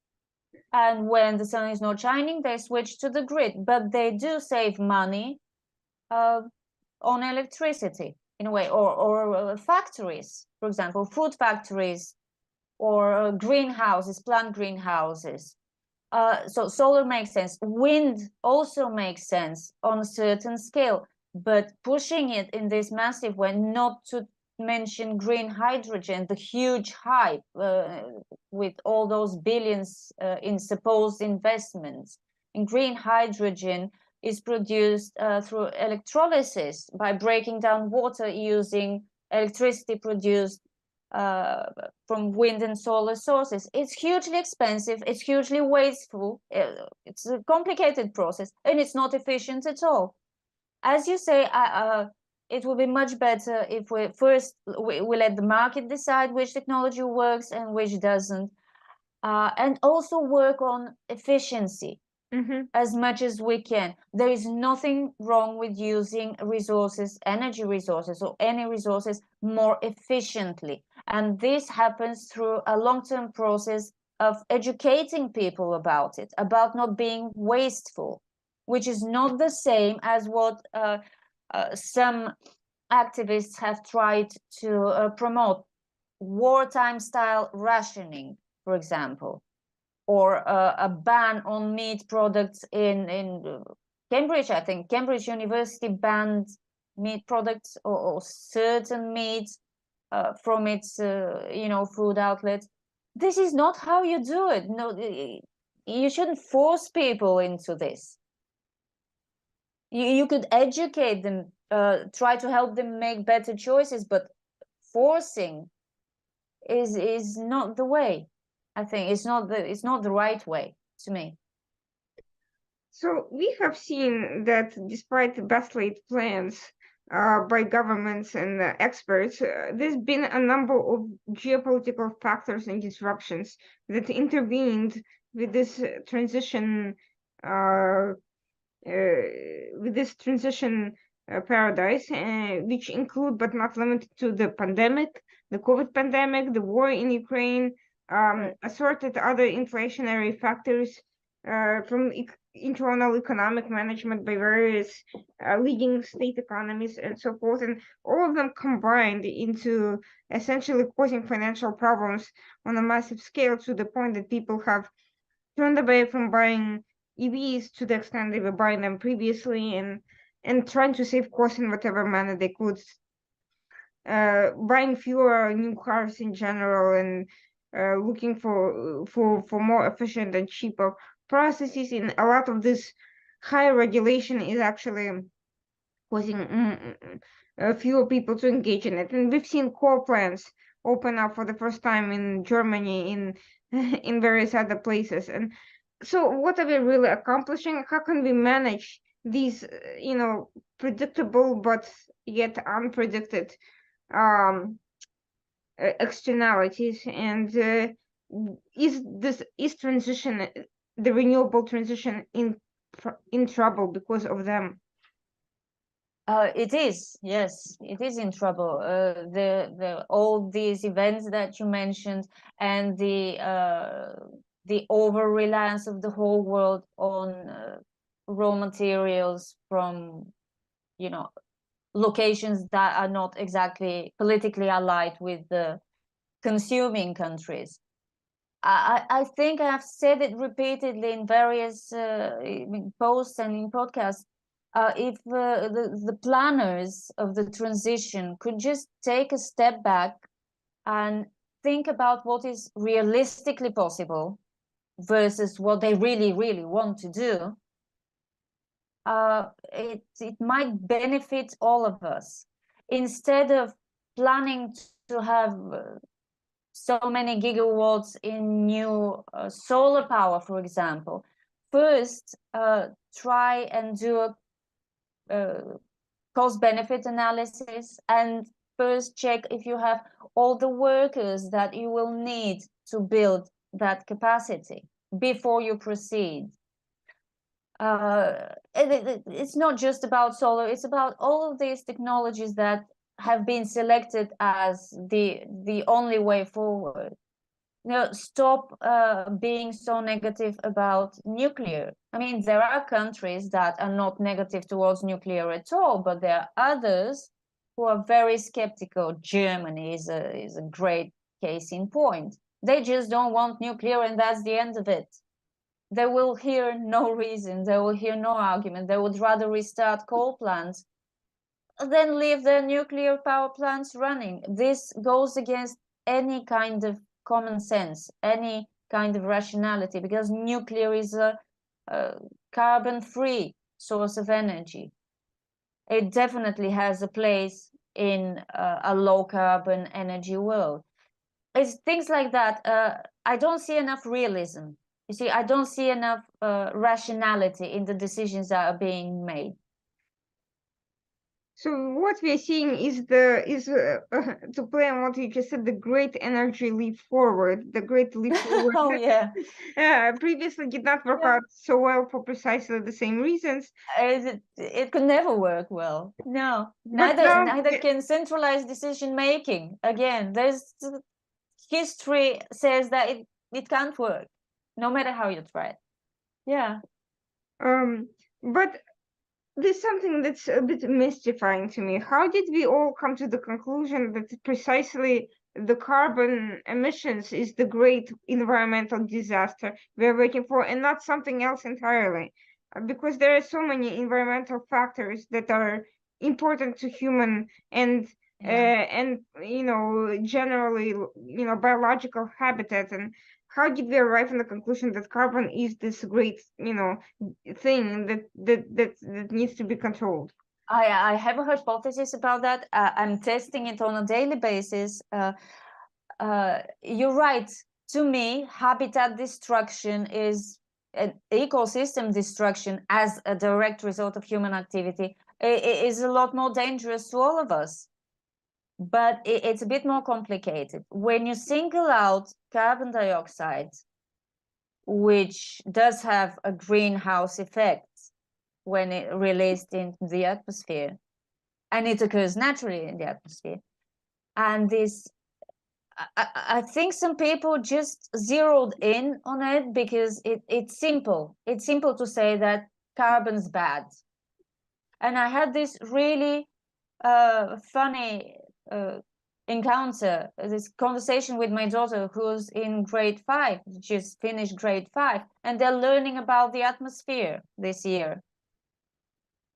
Speaker 2: And when the sun is not shining, they switch to the grid, but they do save money on electricity in a way, or factories, for example, food factories, or greenhouses, plant greenhouses. So solar makes sense. Wind also makes sense on a certain scale, but pushing it in this massive way, not to mention green hydrogen, the huge hype with all those billions in supposed investments. And green hydrogen is produced through electrolysis by breaking down water using electricity produced from wind and solar sources. It's hugely expensive, it's hugely wasteful, it's a complicated process, and it's not efficient at all. As you say, it will be much better if we let the market decide which technology works and which doesn't, and also work on efficiency as much as we can. There is nothing wrong with using resources, energy resources, or any resources more efficiently. And this happens through a long-term process of educating people about it, about not being wasteful, which is not the same as what some activists have tried to promote, wartime style rationing, for example, or a ban on meat products in Cambridge. I think Cambridge University banned meat products or certain meats from its food outlets. This is not how you do it. No, you shouldn't force people into this. You could educate them, try to help them make better choices, but forcing is not the way. I think it's not the right way to me.
Speaker 1: So we have seen that despite the best laid plans by governments and experts, there's been a number of geopolitical factors and disruptions that intervened with this transition paradise, which include but not limited to the pandemic, the COVID pandemic, the war in Ukraine, assorted other inflationary factors from internal economic management by various leading state economies and so forth, and all of them combined into essentially causing financial problems on a massive scale, to the point that people have turned away from buying EVs to the extent they were buying them previously, and and trying to save costs in whatever manner they could, buying fewer new cars in general, and looking for more efficient and cheaper processes. In a lot of this higher regulation is actually causing fewer people to engage in it. And we've seen coal plants open up for the first time in Germany, in in various other places. And so, what are we really accomplishing? How can we manage these, predictable but yet unpredicted um, externalities? And is transition, the renewable transition, in trouble because of them?
Speaker 2: It is, yes, it is in trouble. The all these events that you mentioned, and the over reliance of the whole world on raw materials from, you know, locations that are not exactly politically allied with the consuming countries. I think I've said it repeatedly in various posts and in podcasts. If the planners of the transition could just take a step back and think about what is realistically possible versus what they really, really want to do, it might benefit all of us. Instead of planning to have so many gigawatts in new solar power, for example, first try and do a cost-benefit analysis, and first check if you have all the workers that you will need to build that capacity before you proceed. It's not just about solar, it's about all of these technologies that have been selected as the only way forward. Stop being so negative about nuclear. I mean, there are countries that are not negative towards nuclear at all, but there are others who are very skeptical. Germany is a great case in point. They just don't want nuclear, and that's the end of it. They will hear no reason, they will hear no argument. They would rather restart coal plants than leave their nuclear power plants running. This goes against any kind of common sense, any kind of rationality, because nuclear is a carbon-free source of energy. It definitely has a place in a low-carbon energy world. It's things like that. I don't see enough realism. You see, I don't see enough rationality in the decisions that are being made.
Speaker 1: So what we are seeing is to play on what you just said, the great energy leap forward, the great leap forward.
Speaker 2: Oh yeah.
Speaker 1: Previously did not work out so well for precisely the same reasons.
Speaker 2: It could never work well. No,
Speaker 1: But now,
Speaker 2: neither can centralized decision making. Again, there's history says that it can't work, no matter how you try it. Yeah.
Speaker 1: But there's something that's a bit mystifying to me. How did we all come to the conclusion that precisely the carbon emissions is the great environmental disaster we're waiting for, and not something else entirely? Because there are so many environmental factors that are important to human and generally biological habitat. And how did we arrive in the conclusion that carbon is this great thing that needs to be controlled?
Speaker 2: I have a hypothesis about that. I'm testing it on a daily basis. You're right. To me, habitat destruction is an ecosystem destruction as a direct result of human activity. It is a lot more dangerous to all of us. But it's a bit more complicated. When you single out carbon dioxide, which does have a greenhouse effect when it released into the atmosphere, and it occurs naturally in the atmosphere, and this I think some people just zeroed in on it because it's simple. It's simple to say that carbon's bad. And I had this really funny encounter, this conversation with my daughter who's in grade 5, just finished grade 5, and they're learning about the atmosphere this year.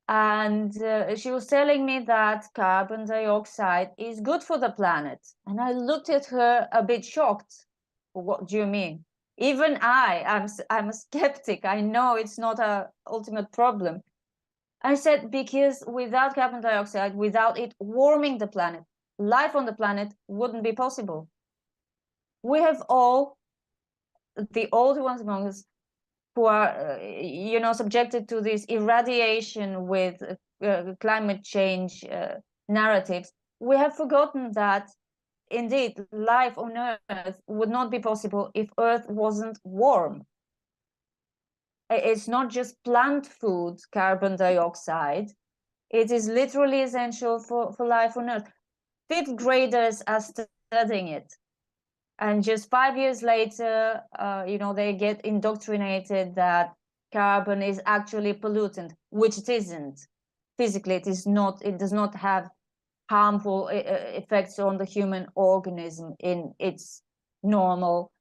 Speaker 2: And she was telling me that carbon dioxide is good for the planet. And I looked at her a bit shocked. What do you mean? Even I'm a skeptic. I know it's not a ultimate problem. I said, because without carbon dioxide, without it warming the planet, life on the planet wouldn't be possible. We have all, the older ones among us, who are, subjected to this irradiation with climate change narratives. We have forgotten that indeed life on Earth would not be possible if Earth wasn't warm. It's not just plant food, carbon dioxide. It is literally essential for life on Earth. Fifth graders are studying it. And just 5 years later, they get indoctrinated that carbon is actually a pollutant, which it isn't. Physically, it is not. It does not have harmful effects on the human organism in its normal,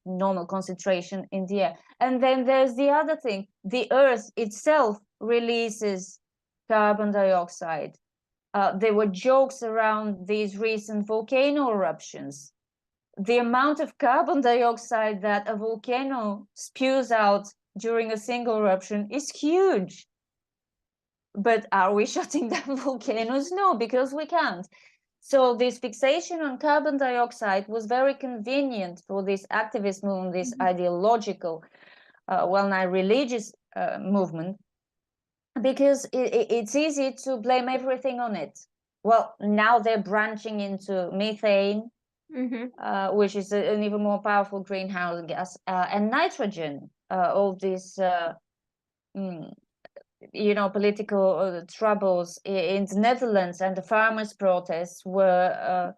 Speaker 2: normal concentration in the air. And then there's the other thing: the Earth itself releases carbon dioxide. There were jokes around these recent volcano eruptions. The amount of carbon dioxide that a volcano spews out during a single eruption is huge. But are we shutting down volcanoes? No, because we can't. So this fixation on carbon dioxide was very convenient for this activist movement, this ideological, well-known religious movement, because it's easy to blame everything on it. Well, now they're branching into methane, which is an even more powerful greenhouse gas, and nitrogen. All these, political troubles in the Netherlands, and the farmers' protests were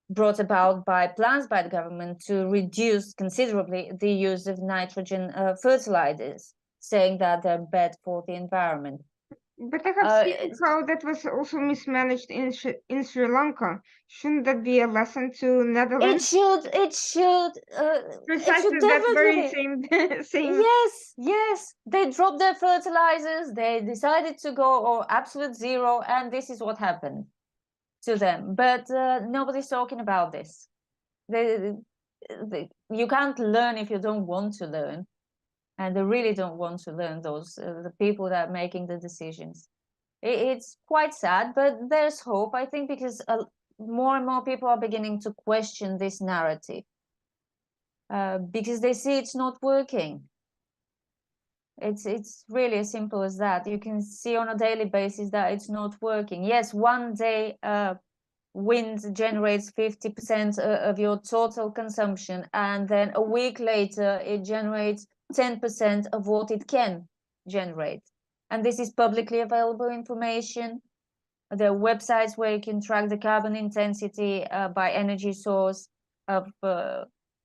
Speaker 2: brought about by plans by the government to reduce considerably the use of nitrogen fertilizers, saying that they're bad for the environment.
Speaker 1: But I have seen how that was also mismanaged in Sri Lanka. Shouldn't that be a lesson to Netherlands?
Speaker 2: It should
Speaker 1: Precisely that very same.
Speaker 2: Yes. They dropped their fertilizers. They decided to go absolute zero, and this is what happened to them. But nobody's talking about this. You can't learn if you don't want to learn. And they really don't want to learn, those the people that are making the decisions. It's quite sad, but there's hope, I think, because more and more people are beginning to question this narrative, because they see it's not working. It's really as simple as that. You can see on a daily basis that it's not working. Yes, one day wind generates 50% of your total consumption, and then a week later it generates 10% of what it can generate. And this is publicly available information. There are websites where you can track the carbon intensity by energy source of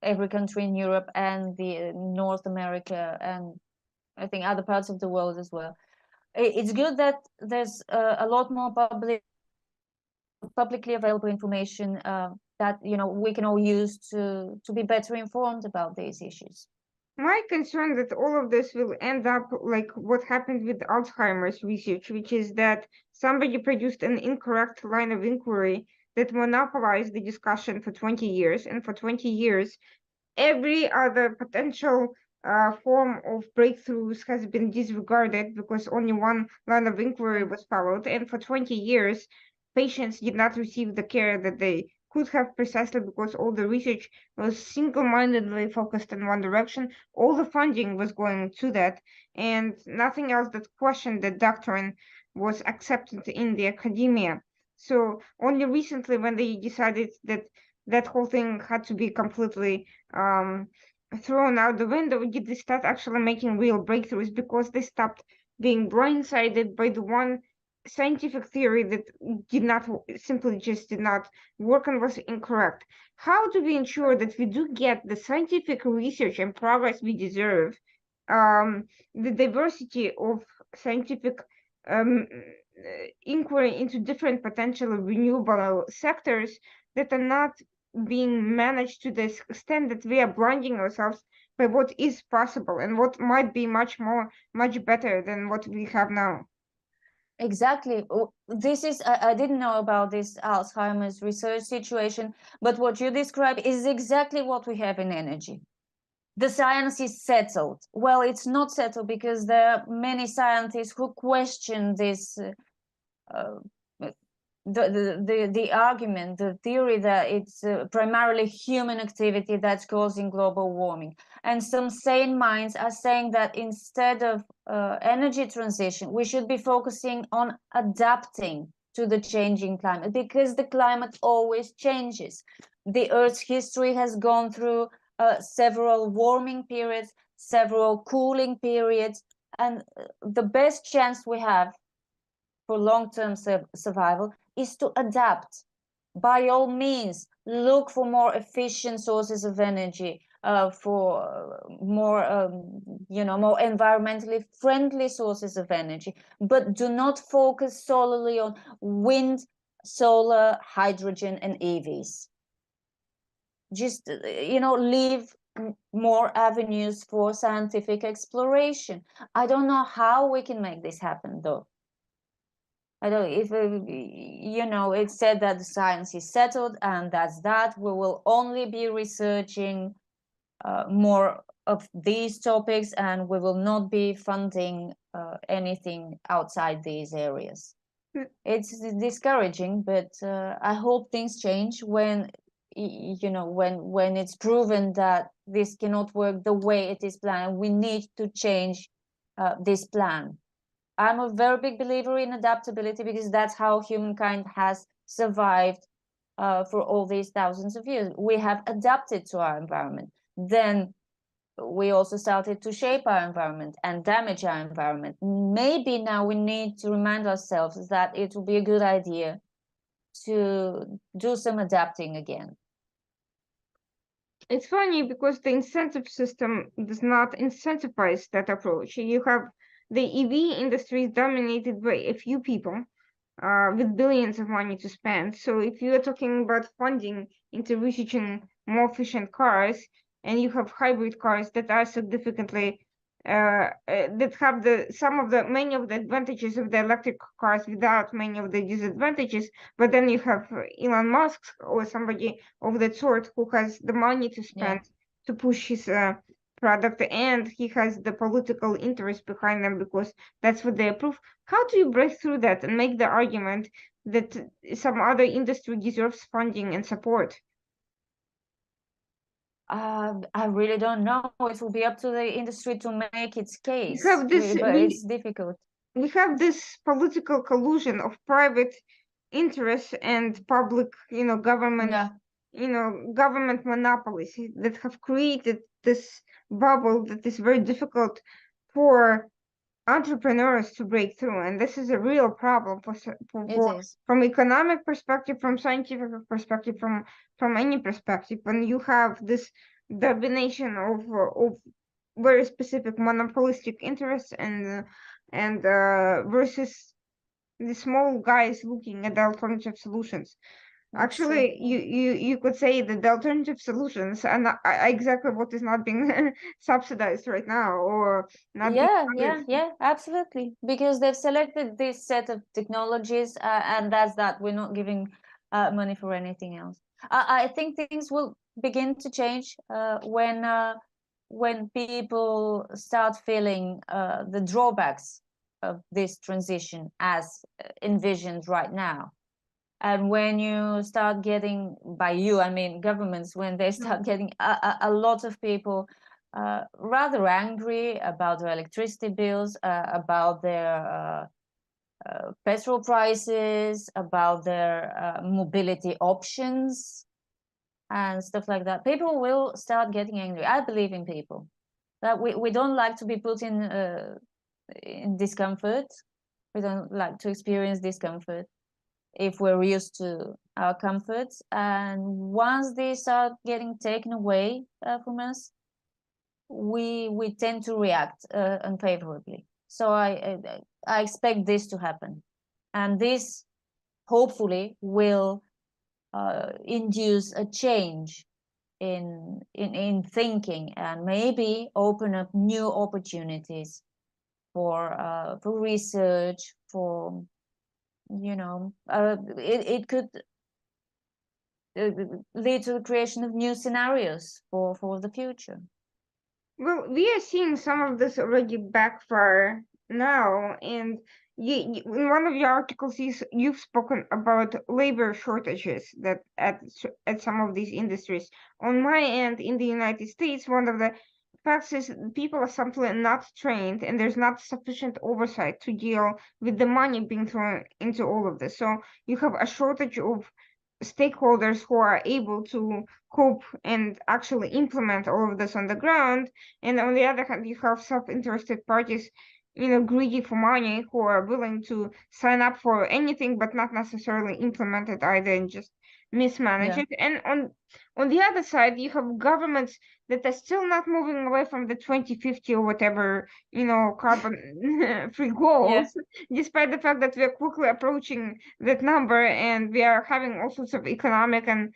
Speaker 2: every country in Europe and the North America, and I think other parts of the world as well. It's good that there's a lot more publicly available information that we can all use to be better informed about these issues.
Speaker 1: My concern that all of this will end up like what happened with Alzheimer's research, which is that somebody produced an incorrect line of inquiry that monopolized the discussion for 20 years, and for 20 years, every other potential form of breakthroughs has been disregarded because only one line of inquiry was followed, and for 20 years, patients did not receive the care that they could have, precisely because all the research was single-mindedly focused in one direction. All the funding was going to that, and nothing else that questioned the doctrine was accepted in the academia. So only recently, when they decided that that whole thing had to be completely thrown out the window, did they start actually making real breakthroughs, because they stopped being blindsided by the one scientific theory that did not work and was incorrect. How do we ensure that we do get the scientific research and progress we deserve, the diversity of scientific inquiry into different potential renewable sectors that are not being managed to this extent that we are blinding ourselves by what is possible and what might be much better than what we have now.
Speaker 2: Exactly. This is, I didn't know about this Alzheimer's research situation, but what you describe is exactly what we have in energy. The science is settled. Well, it's not settled because there are many scientists who question this, the argument, the theory that it's primarily human activity that's causing global warming. And some sane minds are saying that instead of energy transition, we should be focusing on adapting to the changing climate, because the climate always changes. The Earth's history has gone through several warming periods, several cooling periods, and the best chance we have for long-term survival is to adapt. By all means, look for more efficient sources of energy, for more, more environmentally friendly sources of energy, but do not focus solely on wind, solar, hydrogen, and EVs. Just, leave more avenues for scientific exploration. I don't know how we can make this happen, though. I don't know if, it's said that the science is settled and that's that. We will only be researching more of these topics, and we will not be funding anything outside these areas. It's discouraging, but I hope things change when, when it's proven that this cannot work the way it is planned. We need to change this plan. I'm a very big believer in adaptability, because that's how humankind has survived for all these thousands of years. We have adapted to our environment. Then we also started to shape our environment and damage our environment. Maybe now we need to remind ourselves that it will be a good idea to do some adapting again.
Speaker 1: It's funny because the incentive system does not incentivize that approach. You have the EV industry is dominated by a few people with billions of money to spend. So if you are talking about funding into researching more efficient cars, and you have hybrid cars that are significantly that have many of the advantages of the electric cars without many of the disadvantages, but then you have Elon Musk or somebody of that sort who has the money to spend to push his product, and he has the political interest behind them because that's what they approve. How do you break through that and make the argument that some other industry deserves funding and support?
Speaker 2: I really don't know. It will be up to the industry to make its case.
Speaker 1: But
Speaker 2: it's difficult.
Speaker 1: We have this political collusion of private interests and public, government, government monopolies that have created this bubble that is very difficult for entrepreneurs to break through. And this is a real problem from economic perspective, from scientific perspective, from any perspective. When you have this domination of very specific monopolistic interests and versus the small guys looking at the alternative solutions. Actually, you could say that the alternative solutions are not exactly what is not being subsidized right now, or not.
Speaker 2: Yeah, absolutely. Because they've selected this set of technologies, and that's that. We're not giving money for anything else. I think things will begin to change when people start feeling the drawbacks of this transition as envisioned right now. And when you start getting, by you, I mean governments, when they start getting a lot of people rather angry about their electricity bills, about their petrol prices, about their mobility options, and stuff like that, people will start getting angry. I believe in people. That we don't like to be put in discomfort. We don't like to experience discomfort if we're used to our comforts. And once they start getting taken away from us, we tend to react unfavorably. So I expect this to happen, and this hopefully will induce a change in thinking, and maybe open up new opportunities for research, for it could lead to the creation of new scenarios for the future.
Speaker 1: Well, we are seeing some of this already backfire now, and in one of your articles, you've spoken about labor shortages that at some of these industries. On my end, in the United States, one of the facts is people are simply not trained, and there's not sufficient oversight to deal with the money being thrown into all of this. So you have a shortage of stakeholders who are able to cope and actually implement all of this on the ground. And on the other hand, you have self-interested parties, greedy for money, who are willing to sign up for anything but not necessarily implement it either and just mismanage it. And on the other side, you have governments that are still not moving away from the 2050 or whatever, carbon free goals, despite the fact that we are quickly approaching that number, and we are having all sorts of economic and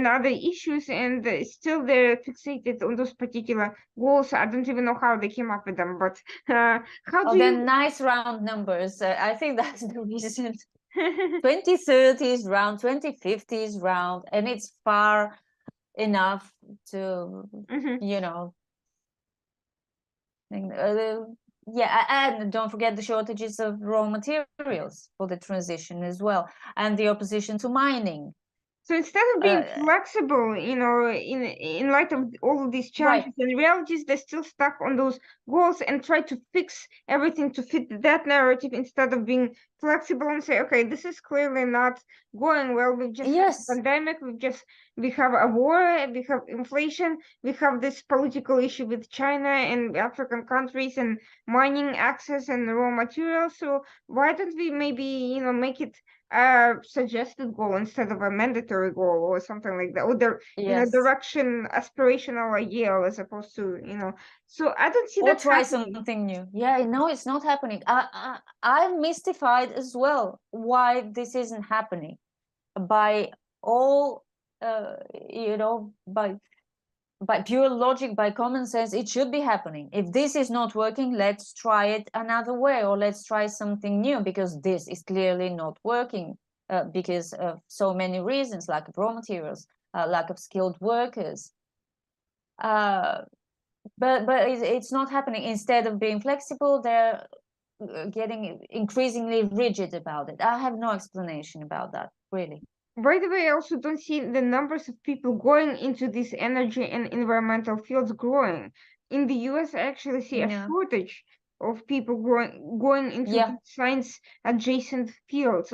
Speaker 1: other issues, and still they're fixated on those particular goals. I don't even know how they came up with them, but how do
Speaker 2: they're
Speaker 1: you
Speaker 2: nice round numbers. I think that's the reason. 2030 is round, 2050 is round, and it's far enough to and don't forget the shortages of raw materials for the transition as well, and the opposition to mining.
Speaker 1: So instead of being flexible, in light of all of these challenges and realities, they're still stuck on those goals and try to fix everything to fit that narrative instead of being flexible and say, okay, this is clearly not going well. We've just had a pandemic. We have a war. We have inflation. We have this political issue with China and African countries and mining access and raw materials. So why don't we maybe, make it a suggested goal instead of a mandatory goal or something like that, or direction, aspirational ideal as opposed to, so I don't see that
Speaker 2: try
Speaker 1: happening.
Speaker 2: Something new. No, it's not happening. I'm mystified as well why this isn't happening. By all by pure logic, by common sense, it should be happening. If this is not working, let's try it another way, or let's try something new, because this is clearly not working because of so many reasons, lack of raw materials, lack of skilled workers. But it's not happening. Instead of being flexible, they're getting increasingly rigid about it. I have no explanation about that, really.
Speaker 1: By the way, I also don't see the numbers of people going into these energy and environmental fields growing. In the US, I actually see a shortage of people going into science adjacent fields.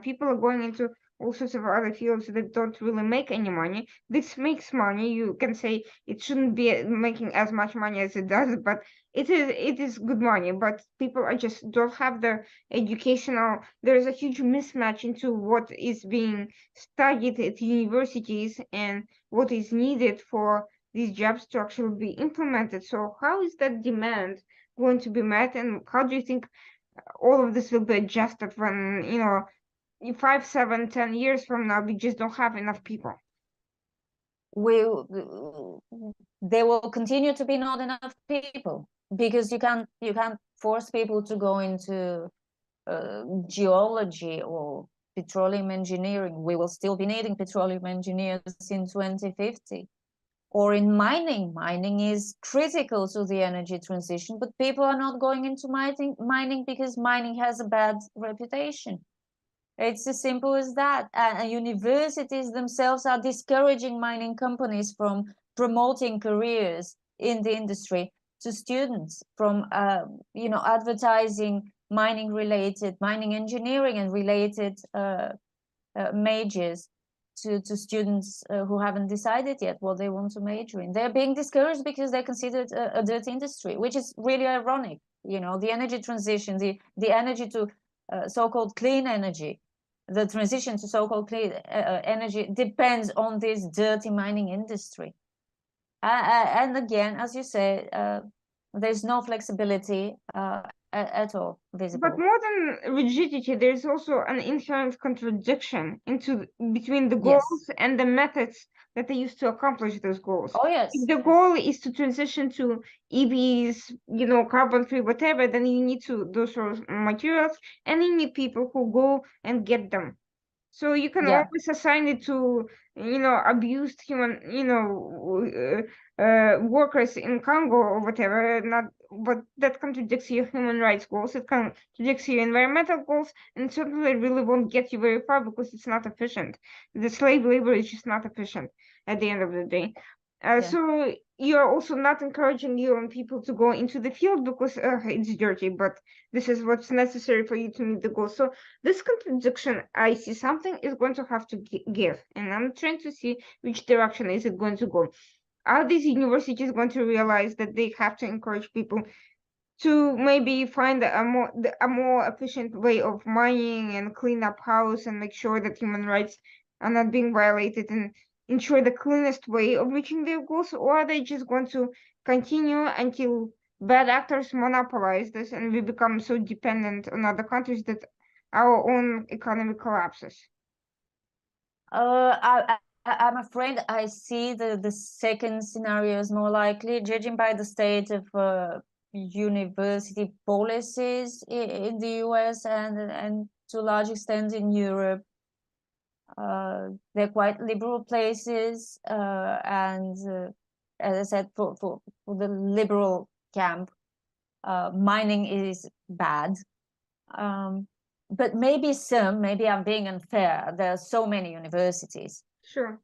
Speaker 1: People are going into all sorts of other fields that don't really make any money. This makes money. You can say it shouldn't be making as much money as it does, but it is good money. But people are just don't have the educational. There is a huge mismatch into what is being studied at universities and what is needed for these jobs to actually be implemented. So how is that demand going to be met, and how do you think all of this will be adjusted when, in 5, 7, 10 years from now, we just don't have enough people?
Speaker 2: There will continue to be not enough people, because you can't force people to go into geology or petroleum engineering. We will still be needing petroleum engineers in 2050. Or in mining. Mining is critical to the energy transition, but people are not going into mining because mining has a bad reputation. It's as simple as that. And universities themselves are discouraging mining companies from promoting careers in the industry to students, from advertising mining engineering and related majors to students who haven't decided yet what they want to major in. They're being discouraged because they're considered a dirty industry, which is really ironic. The energy transition, the energy to so-called clean energy, the transition to so-called clean energy depends on this dirty mining industry. And again, as you say, there's no flexibility, at all
Speaker 1: But
Speaker 2: visible.
Speaker 1: more than rigidity, there's also an inherent contradiction between the
Speaker 2: Yes.
Speaker 1: goals and the methods that they use to accomplish those goals.
Speaker 2: Oh, yes.
Speaker 1: If the goal is to transition to EVs, carbon free, whatever, then you need those sort of materials, and you need people who go and get them. So you can
Speaker 2: Yeah.
Speaker 1: always assign it to, abused human, workers in Congo or whatever. But that contradicts your human rights goals. It contradicts your environmental goals, and certainly really won't get you very far because it's not efficient. The slave labor is just not efficient at the end of the day.
Speaker 2: Yeah.
Speaker 1: So you're also not encouraging your own people to go into the field because it's dirty, but this is what's necessary for you to meet the goal. So this contradiction, I see something is going to have to give, and I'm trying to see which direction is it going to go. Are these universities going to realize that they have to encourage people to maybe find a more efficient way of mining and clean up house and make sure that human rights are not being violated and ensure the cleanest way of reaching their goals, or are they just going to continue until bad actors monopolize this and we become so dependent on other countries that our own economy collapses?
Speaker 2: I'm afraid I see the second scenario is more likely, judging by the state of university policies in the US and to a large extent in Europe. They're quite liberal places, and as I said, for the liberal camp, mining is bad. But maybe I'm being unfair. There are so many universities.
Speaker 1: Sure.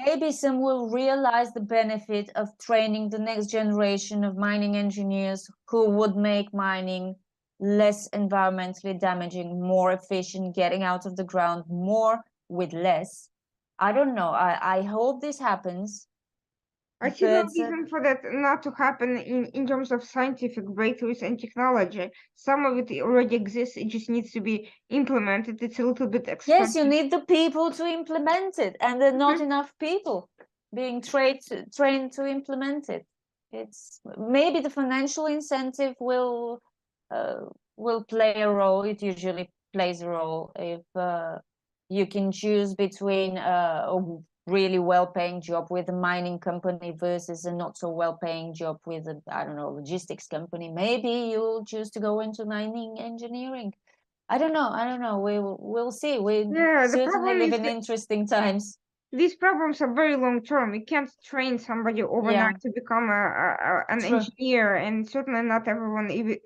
Speaker 2: Maybe some will realize the benefit of training the next generation of mining engineers who would make mining less environmentally damaging, more efficient, getting out of the ground more with less. I don't know. I hope this happens.
Speaker 1: I see no
Speaker 2: But
Speaker 1: reason for that not to happen in terms of scientific breakthroughs and technology. Some of it already exists, it just needs to be implemented. It's a little bit
Speaker 2: yes, you
Speaker 1: expensive.
Speaker 2: need the people to implement it, and there are not enough people being trained to implement it. It's maybe the financial incentive will play a role. It usually plays a role if you can choose between a really well-paying job with a mining company versus a not so well-paying job with a, I don't know, logistics company. Maybe you'll choose to go into mining engineering. I don't know. We'll see. We
Speaker 1: Yeah, the
Speaker 2: certainly
Speaker 1: problem
Speaker 2: live
Speaker 1: is
Speaker 2: in
Speaker 1: that
Speaker 2: interesting times.
Speaker 1: these problems are very long term. You can't train somebody
Speaker 2: Yeah,
Speaker 1: overnight to become an
Speaker 2: true.
Speaker 1: engineer, and certainly not everyone, even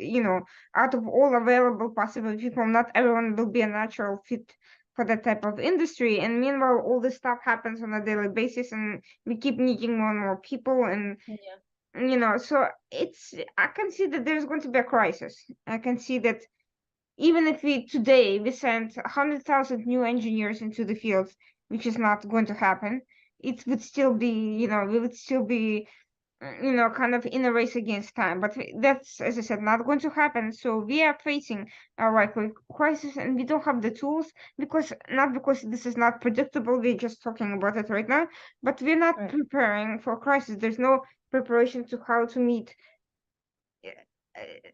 Speaker 1: out of all available possible people, not everyone will be a natural fit for that type of industry. And meanwhile, all this stuff happens on a daily basis, and we keep needing more and more people, and
Speaker 2: Yeah.
Speaker 1: so I can see that there's going to be a crisis. I can see that even if we sent 100,000 new engineers into the fields, which is not going to happen, it would still be, we would still be, kind of in a race against time. But that's, as I said, not going to happen. So we are facing a likely crisis, and we don't have the tools not because this is not predictable. We're just talking about it right now, but we're not
Speaker 2: Right.
Speaker 1: preparing for crisis. There's no preparation to how to meet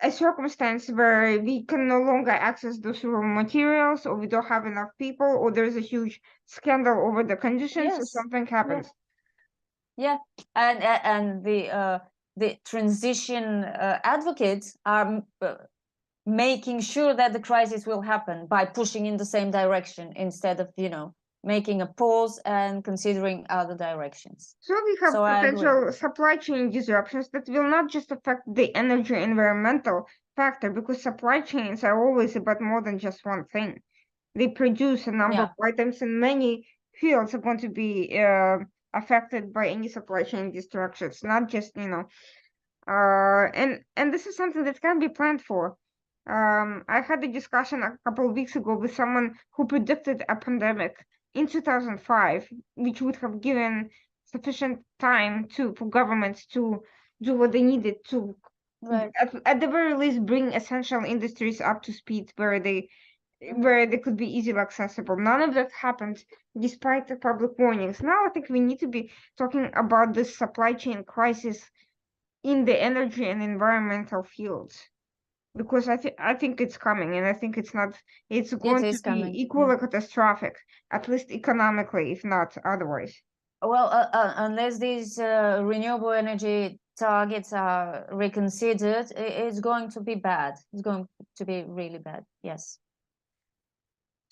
Speaker 1: a circumstance where we can no longer access those raw materials, or we don't have enough people, or there's a huge scandal over the conditions, or
Speaker 2: Yes.
Speaker 1: something
Speaker 2: Yeah.
Speaker 1: happens.
Speaker 2: Yeah. And the transition advocates are making sure that the crisis will happen by pushing in the same direction instead of making a pause and considering other directions.
Speaker 1: So we have
Speaker 2: So I agree.
Speaker 1: potential supply chain disruptions that will not just affect the energy environmental factor, because supply chains are always about more than just one thing. They produce a number of
Speaker 2: Yeah.
Speaker 1: items, and many fields are going to be affected by any supply chain disruptions, not just, and this is something that can be planned for. I had a discussion a couple of weeks ago with someone who predicted a pandemic in 2005, which would have given sufficient time for governments to do what they needed to,
Speaker 2: Right.
Speaker 1: at the very least, bring essential industries up to speed
Speaker 2: Mhm.
Speaker 1: where they could be easily accessible. None of that happened despite the public warnings. Now I think we need to be talking about this supply chain crisis in the energy and environmental fields. because I think it's coming, and I think it's
Speaker 2: It
Speaker 1: going to
Speaker 2: is
Speaker 1: be
Speaker 2: coming.
Speaker 1: equally catastrophic, at least economically, if not otherwise.
Speaker 2: Well, unless these renewable energy targets are reconsidered, it's going to be bad. It's going to be really bad. Yes.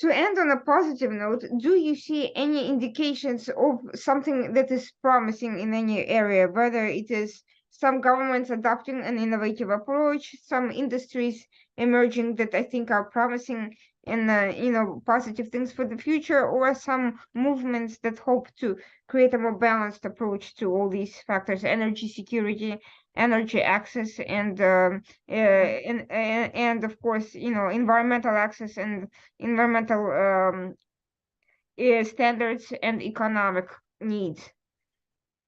Speaker 1: To end on a positive note, do you see any indications of something that is promising in any area, whether it is some governments adopting an innovative approach, some industries emerging that I think are promising and positive things for the future, or some movements that hope to create a more balanced approach to all these factors: energy security, energy access, and of course, environmental access and environmental standards and economic needs.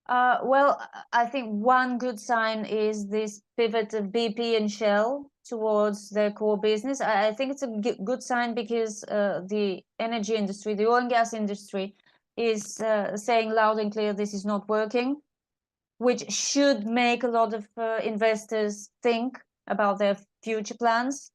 Speaker 2: Well, I think one good sign is this pivot of BP and Shell towards their core business. I think it's a good sign because the energy industry, the oil and gas industry, is saying loud and clear this is not working, which should make a lot of investors think about their future plans.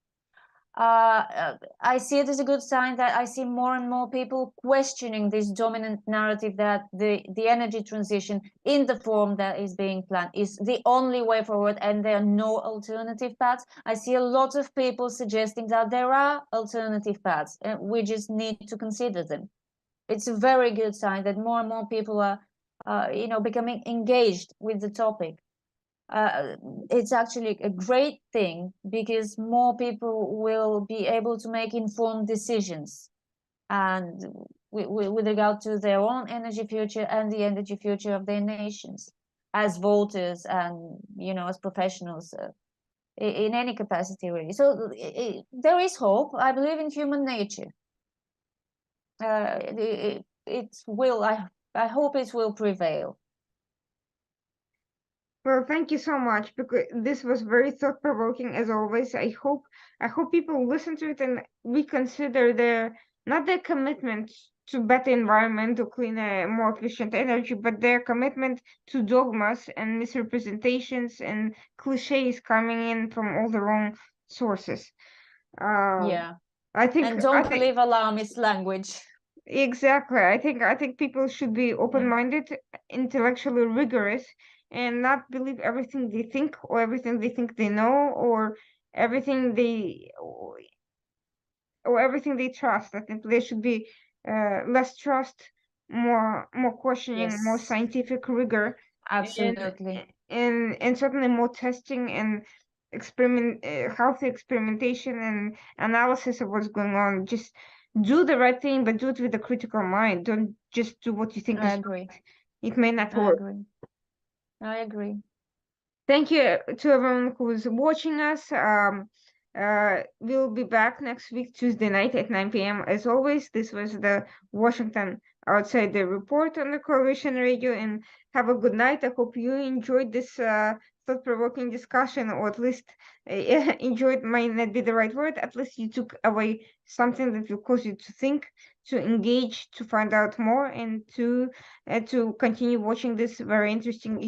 Speaker 2: I see it as a good sign that I see more and more people questioning this dominant narrative that the energy transition in the form that is being planned is the only way forward and there are no alternative paths. I see a lot of people suggesting that there are alternative paths and we just need to consider them. It's a very good sign that more and more people are, becoming engaged with the topic. It's actually a great thing because more people will be able to make informed decisions and with regard to their own energy future and the energy future of their nations as voters and as professionals in any capacity really. So there is hope. I believe in human nature. It will. I hope it will prevail.
Speaker 1: Well, thank you so much because this was very thought-provoking as always. I hope people listen to it and reconsider not their commitment to better environment or cleaner, more efficient energy, but their commitment to dogmas and misrepresentations and cliches coming in from all the wrong sources. Uh,
Speaker 2: Yeah.
Speaker 1: I think
Speaker 2: And
Speaker 1: I
Speaker 2: don't
Speaker 1: think
Speaker 2: believe alarmist language.
Speaker 1: exactly. I think people should be open-minded, intellectually rigorous, and not believe everything they think or everything they think they know or everything they or everything they trust. I think there should be less trust, more questioning, more
Speaker 2: Yes,
Speaker 1: scientific rigor, and
Speaker 2: absolutely.
Speaker 1: and certainly more testing and healthy experimentation and analysis of what's going on. Just do the right thing, but do it with a critical mind. Don't just do what you think
Speaker 2: I
Speaker 1: is
Speaker 2: agree.
Speaker 1: right. It may not
Speaker 2: I
Speaker 1: work.
Speaker 2: agree. I agree.
Speaker 1: Thank you to everyone who's watching us. We'll be back next week, Tuesday night at 9 p.m. As always, this was the Washington Outside the Report on the Coalition Radio, and have a good night. I hope you enjoyed this thought-provoking discussion, or at least enjoyed might not be the right word. At least you took away something that will cause you to think, to engage, to find out more, and to continue watching this very interesting